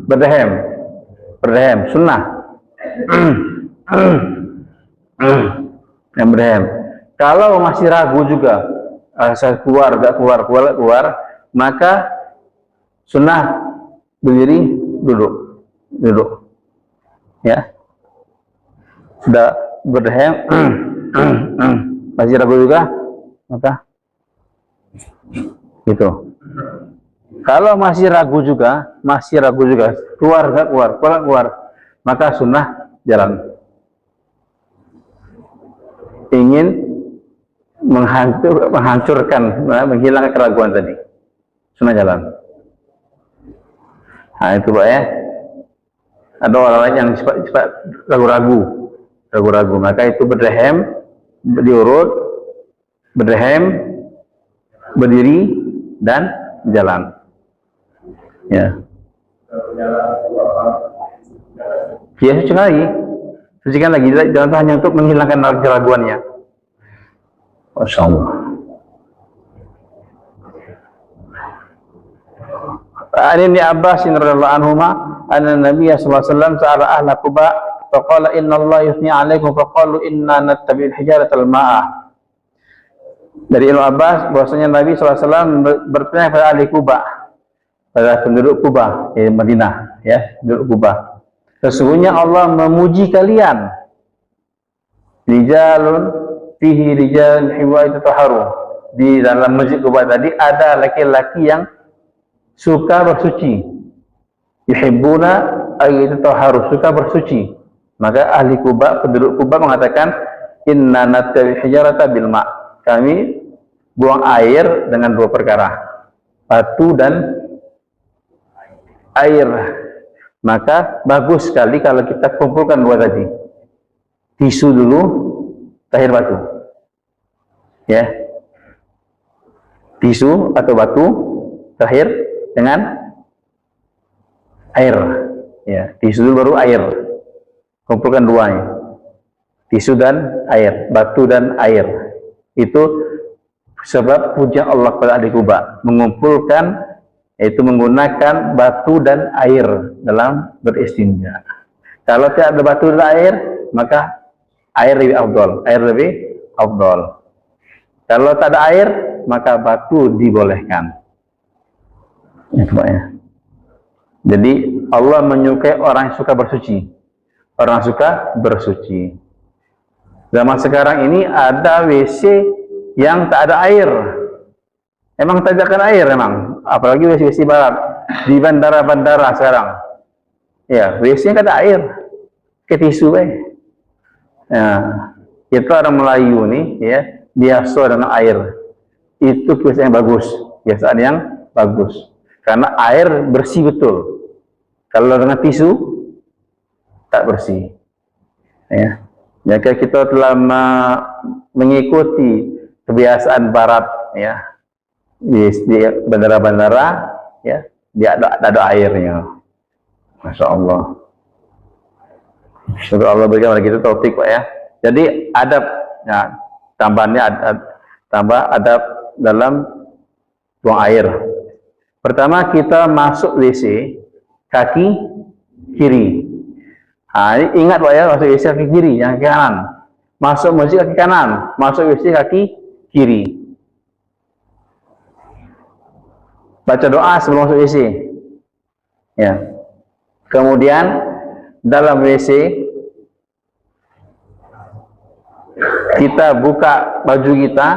berdehem, sunnah. Yang berdehem. Kalau masih ragu juga, saya keluar, maka sunnah berdiri, duduk. Ya. Sudah berdehem, masih ragu juga, maka gitu. Kalau masih ragu juga, keluar, maka sunnah jalan. Ingin menghancurkan, menghilangkan keraguan tadi, sunnah jalan. Nah itu Pak ya. Ada orang lain yang cepat ragu-ragu, maka itu berdehem, diurut, berdiri dan jalan. Ya. Ya, sucikan lagi, jangan hanya untuk menghilangkan keraguannya. Masya Allah. Ani Abbas radhiyallahu anhuma anna Nabi sallallahu alaihi wasallam sa'ala ahla Quba faqala inna Allah yuthni 'alaikum faqalu inna nattabi'ul hijaratal ma'ah. Dari Ibnu Abbas bahwasanya Nabi sallallahu alaihi wasallam bertanya kepada ahli Quba, pada penduduk Kuba, Madinah, ya, penduduk Kuba. Sesungguhnya Allah memuji kalian. Rijalun fihi rijal hiwa tatahharu. Di dalam masjid Kuba tadi ada laki-laki yang suka bersuci. Yuhibbuna ay tatahharu, suka bersuci. Maka ahli Kuba, penduduk Kuba mengatakan, inna nattabi hijarata bil ma'. Kami buang air dengan 2 perkara. Batu dan air. Maka bagus sekali kalau kita kumpulkan 2 tadi. Tisu dulu, tahir batu. Ya. Tisu atau batu, tahir dengan air. Ya, tisu dulu baru air. Kumpulkan duanya. Tisu dan air, batu dan air. Itu sebab pujian Allah kepada ahli Quba, mengumpulkan, yaitu menggunakan batu dan air dalam beristinja. Kalau tidak ada batu dan air, maka air lebih afdol. Air lebih afdol. Kalau tak ada air, maka batu dibolehkan. Itu ya. Jadi Allah menyukai orang yang suka bersuci. Orang suka bersuci. Zaman sekarang ini ada WC yang tak ada air. Emang tak ada air emang. Apalagi WC-WC barat di bandara-bandara sekarang. Ya, WC-nya tak ada air. Ke tisu Ya, itu orang Melayu nih ya, biasa dengan air. Itu kebiasaan yang bagus, kebiasaan yang bagus. Karena air bersih betul. Kalau dengan tisu tak bersih. Ya. Jika kita telah mengikuti kebiasaan barat ya di bandara-bandara ya, dia ada airnya. Masya Allah. Semoga Allah berikan kepada kita taufik Pak ya. Jadi adab ya, tambahannya tambah adab dalam buang air. Pertama kita masuk WC kaki kiri. Ingat Pak ya, masuk WC kaki kiri, yang kaki kanan. Masuk masjid kaki kanan, masuk WC kaki kiri. Baca doa sebelum masuk WC. Ya. Kemudian dalam WC kita buka baju kita,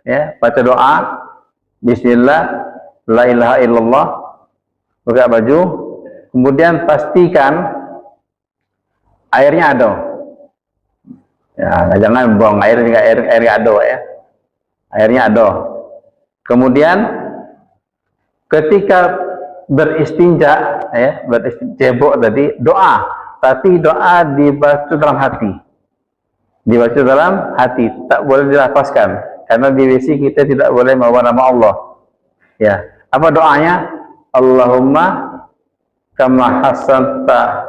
ya, baca doa, Bismillah, la ilaha illallah, buka baju, kemudian pastikan airnya ada. Ya, jangan buang air ada ya. Airnya ada. Kemudian ketika beristinja ya, cebok tadi doa, tapi doa dibaca dalam hati. Dibaca dalam hati, tak boleh dilafazkan. Karena di WC kita tidak boleh membawa nama Allah. Ya, apa doanya? Allahumma kama hasanta,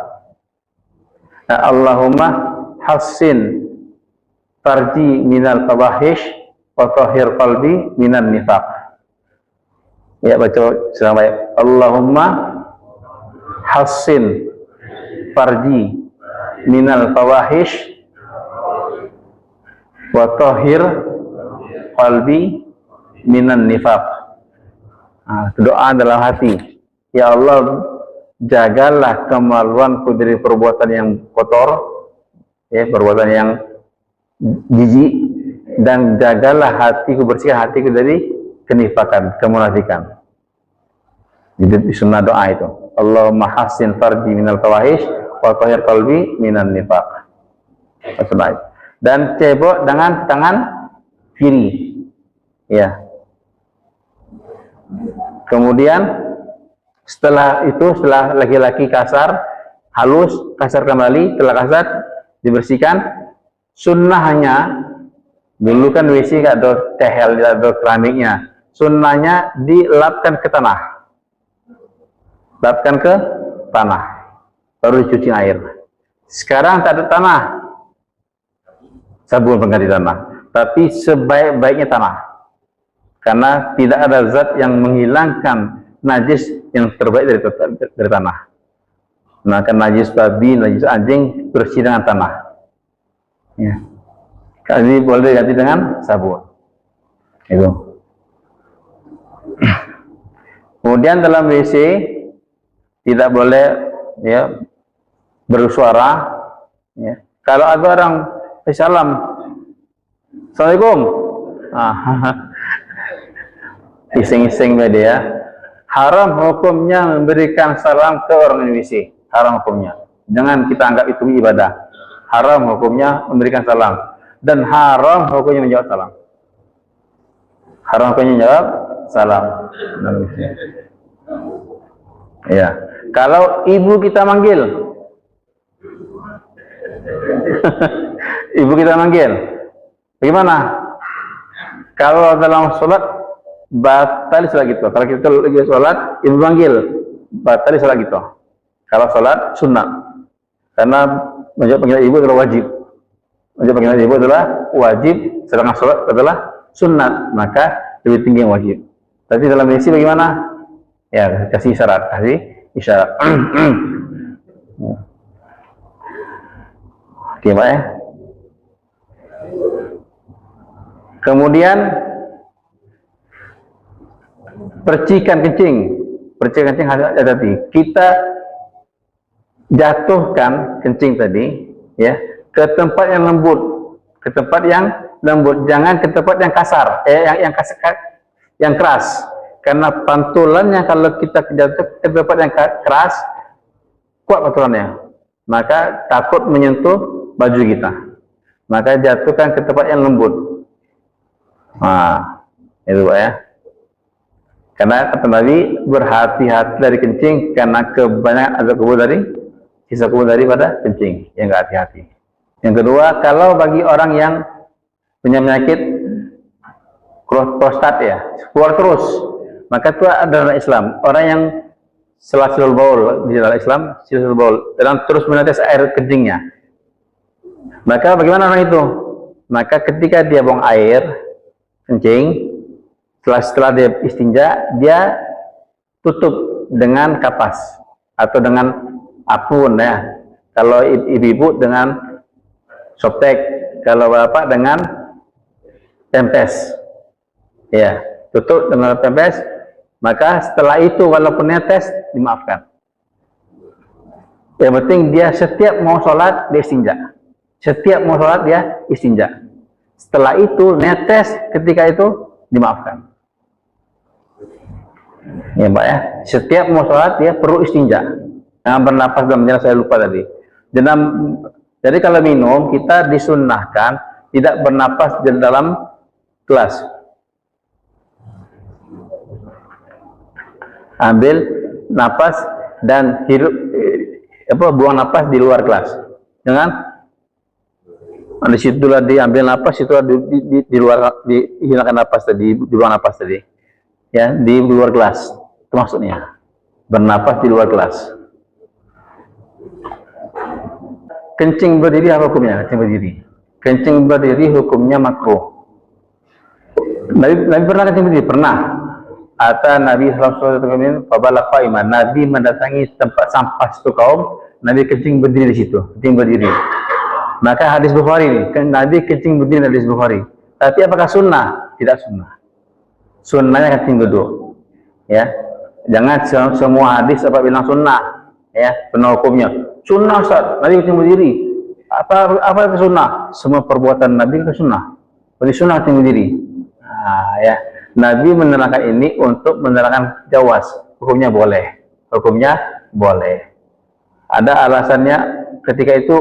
Allahumma hassin farji minal fawahish wa tahhir qalbi minan nifaq. Ya, baca sampai Allahumma hassin farji minal fawahish wa tahhir qalbi minan nifaq. Doa dalam hati. Ya Allah, jagalah kemaluanku dari perbuatan yang kotor, ya, perbuatan yang jijik, dan jagalah hatiku, bersihkan hatiku dari kenifakan, kemunafikan. Jadi sunnah doa itu. Allahumma hassin farji minal fawahish wa tahhir qalbi minan nifaq. Dan cebok dengan tangan kiri. Ya. Kemudian setelah itu, setelah laki-laki kasar, halus, kasar kembali, setelah kasar dibersihkan. Sunnahnya, dulu kan WC gak ada tehel, gak ada keramiknya. Sunnahnya dilapkan ke tanah. Lapkan ke tanah, baru dicuci air. Sekarang tak ada tanah, sabun pengganti tanah, tapi sebaik-baiknya tanah, karena tidak ada zat yang menghilangkan najis yang terbaik dari tanah. Maka najis babi, najis anjing bersih dengan tanah. Ya. Kali boleh diganti dengan sabun. Itu. Kemudian dalam WC tidak boleh ya bersuara. Ya. Kalau ada orang salam, Assalamualaikum, iseng-iseng dia, haram hukumnya memberikan salam ke orang WC. Haram hukumnya. Jangan kita anggap itu ibadah. Haram hukumnya memberikan salam, dan haram hukumnya menjawab salam. Haram hukumnya menjawab salam. Ya, kalau ibu kita manggil, ibu kita manggil, bagaimana? Kalau dalam sholat batal sholat gitu. Kalau kita lagi sholat, ibu manggil, batal sholat gitu. Kalau sholat sunnah, karena menjawab panggilan ibu adalah wajib. Menjawab panggilan ibu adalah wajib, sedangkan sholat adalah sunat, maka lebih tinggi yang wajib. Tapi dalam misi bagaimana? Ya, kasih isyarat. Oke, Pak ya. Kemudian percikan kencing hati-hati. Kita jatuhkan kencing tadi, ya, ke tempat yang lembut, jangan ke tempat yang kasar, yang keras. Karena pantulannya kalau kita jatuh ke tempat yang keras, kuat pantulannya, maka takut menyentuh baju kita. Maka jatuhkan ke tempat yang lembut. Nah, itu Pak ya. Karena kata Nabi, berhati-hati dari kencing karena kebanyakan azab kubur dari sisa kubur daripada kencing yang enggak hati-hati. Yang kedua, kalau bagi orang yang punya penyakit prostat ya, keluar terus, maka itu adalah Islam. Orang yang selasul baul di dalam Islam, selasul baul dan terus menetes air kencingnya. Maka bagaimana orang itu? Maka ketika dia buang air kencing, setelah dia istinja, dia tutup dengan kapas atau dengan apun ya. Kalau ibu-ibu dengan softtek, kalau bapak dengan pempes. Ya, tutup dengan pempes. Maka setelah itu walaupun netes dimaafkan. Yang penting dia setiap mau sholat dia istinja. Setiap mau sholat dia istinja. Setelah itu netes ketika itu dimaafkan. Ya Pak ya, setiap mau sholat dia perlu istinja. Jangan bernapas dalam jalan, saya lupa tadi. Jadi kalau minum kita disunnahkan tidak bernapas di dalam gelas. Ambil napas dan hirup, buang napas di luar gelas. Jangan di situlah diambil napas, situlah di luar, dihilangkan napas tadi, dibuang napas tadi. Ya, di luar gelas, itu maksudnya bernapas di luar gelas. Kencing berdiri apa hukumnya? Kencing berdiri hukumnya makruh. Nabi pernah kencing berdiri? Pernah. Atau Nabi SAW Nabi mendatangi tempat sampah satu kaum, Nabi kencing berdiri di situ, kencing berdiri. Maka hadis Bukhari ini, Nabi kencing berdiri, hadis Bukhari. Tapi apakah sunnah? Tidak sunnah. Sunnahnya kencing duduk, ya. Jangan semua hadis apa bilang sunnah, ya, benar hukumnya. Sunnah Ustaz, Nabi kencing berdiri. Apa itu sunnah? Semua perbuatan Nabi itu sunnah. Berarti sunnah kencing berdiri. Nah, ya. Nabi menerangkan ini untuk menerangkan jawaz. Hukumnya boleh. Ada alasannya ketika itu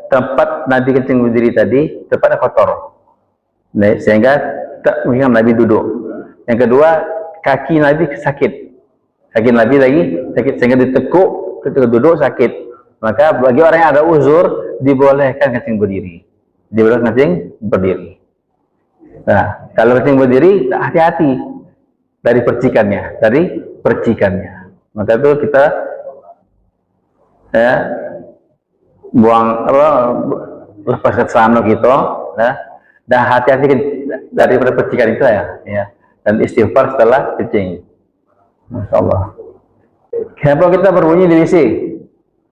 tempat Nabi kencing berdiri tadi tempatnya kotor. Nah, sehingga tak mungkin Nabi duduk. Yang kedua, kaki Nabi sakit. Kaki Nabi lagi sakit sehingga ditekuk ketika duduk sakit. Maka bagi orang yang ada uzur dibolehkan kencing berdiri. Nah, kalau kencing berdiri hati-hati dari percikannya, Maka itu kita ya buang lepaskan celana kita, ya, dan hati-hati daripada percikan itu ya. Dan istighfar setelah kencing. Masya Allah. Kenapa kita berbunyi di WC?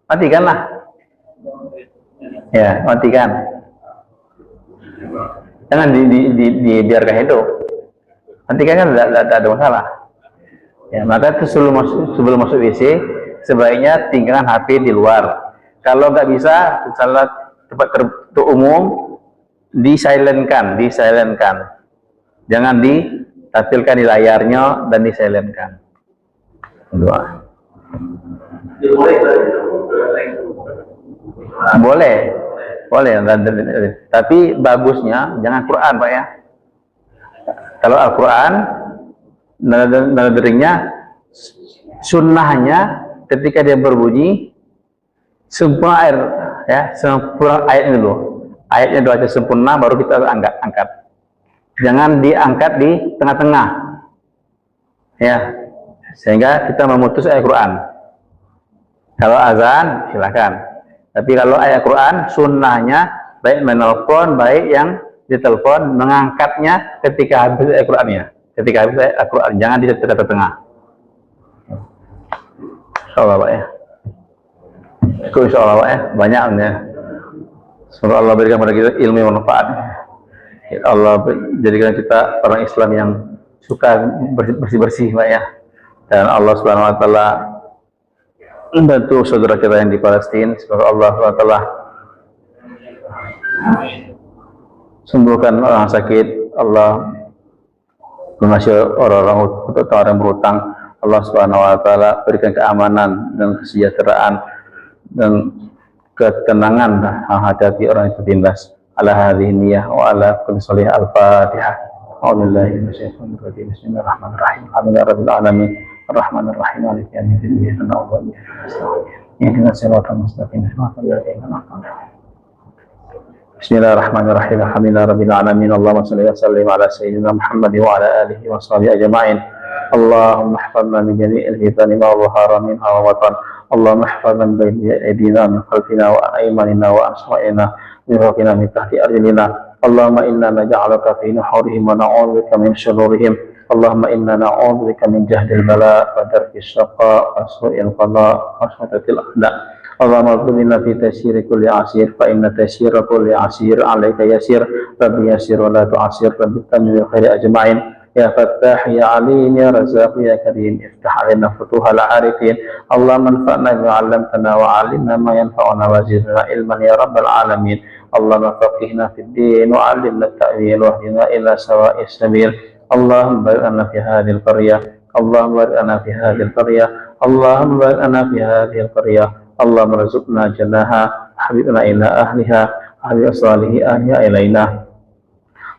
Matikanlah. Ya, matikan. Jangan dibiarkan hidup. Matikan kan tidak ada masalah. Ya, maka itu sebelum masuk WC sebaiknya tinggalkan HP di luar. Kalau nggak bisa, salat tempat umum disilentkan. Jangan ditampilkan di layarnya dan disilentkan. Dua. Boleh, tapi bagusnya jangan Quran Pak ya. Kalau Al-Quran nada deringnya, sunnahnya ketika dia berbunyi sempurna air ya, sempurna ayatnya dulu. Ayatnya dua aja sempurna baru kita angkat. Jangan diangkat di tengah-tengah. Ya. Sehingga kita memutus ayat Quran. Kalau azan silakan. Tapi kalau ayat Quran sunnahnya baik menelpon, baik yang ditelepon mengangkatnya ketika habis ayat Qurannya. Ketika habis ayat Quran, jangan di tengah-tengah. Insyaallah Pak ya. Insyaallah Pak ya, banyaknya. Semoga Allah berikan kepada kita ilmu yang manfaat. Allah jadikan kita orang Islam yang suka bersih-bersih Pak ya. Dan Allah Subhanahu wa taala membantu saudara kita yang di Palestina. Semoga Allah Subhanahu wa taala sembuhkan orang sakit, Allah lunasi orang-orang yang berhutang. Allah Subhanahu wa taala berikan keamanan dan kesejahteraan dan ketenangan hati orang yang tertindas. Ala hadhihi niyyah wa ala kulli sholih al-Fatihah. A'udzubillahi minasyaitonir rajim. Bismillahirrahmanirrahim. Alhamdulillahirabbil alamin. Arrahmanir rahim. Maliki yaumiddin. Iyyaka na'budu wa iyyaka nasta'in. Ihdinas siratal mustaqim. Siratal ladzina an'amta 'alaihim. Bismillahirrahmanirrahim. Alhamdulillahirabbil alamin. Allahumma shalli wa sallim ala sayyidina Muhammad wa ala alihi wa sahbihi ajma'in. Allahumma ihfazna min jami'il fitani ma dhahara minha wa batan. Allahumma ihfazna min bayni aydina min khalfina wa an aymanina wa an shama'ina min fawqina min tahti arjulina. Allahumma inna naj'aluka fi nuhurihim wa na'udzubika min shururihim. Allahumma inna na'udzubika min jahdil bala wa darkis syaqa wa su'il qada wa syatatil a'da. Allahumma qulina fi tasyiri kulli asir fa inna tasyira kulli asir alayka yasir. Rabbi yasir wa la tu'asir. Rabbi tamil khairi ajma'in. Ya Fattah, Ya Alim, Ya Razak, Ya Karim, iftah alaina futuhal arifin. Allahumma anfa'na bima 'allamtana wa 'allimna ma yanfa'una wa zidna ilman ya rabbal alamin. Allahumma faqihna fid din wa 'allimna at-ta'wil wa hdina ila sawa'is sabil. Allahumma barik lana fi hadhihi al-qaryah. Allahumma barik lana fi hadhihi al-qaryah. Allahumma barik lana fi hadhihi al-qaryah. Allahumma rzuqna jannaha habibna ila ahliha habib salihi ahya ilaina.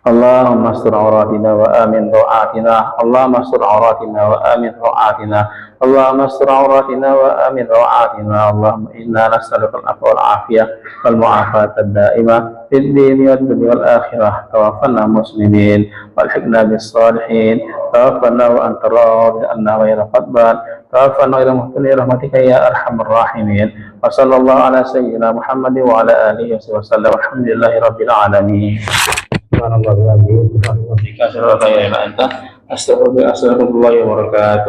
Allahumma astur auratina wa amin rawaatina. Allahumma astur auratina wa amin rawaatina. Allahumma astur auratina wa amin rawaatina. Allahumma inna nas'aluka al-'afwa wal 'afiyah wal mu'afata ad-da'imah fid din wad dunya wal akhirah. Tawaffana muslimin walhiqna bis salihin. Tawaffana wa anta radin anna ghayra qadban. Tawaffana ila muhsinin rahmatika ya arhamar rahimin. Wa sallallahu ala sayyidina Muhammad wa ala alihi wa sallam. Alhamdulillahi rabbil alamin. Subhanallah wa bihamdihi, asyhadu an la ilaha illa anta, astaghfiruka wa atubu ilaik.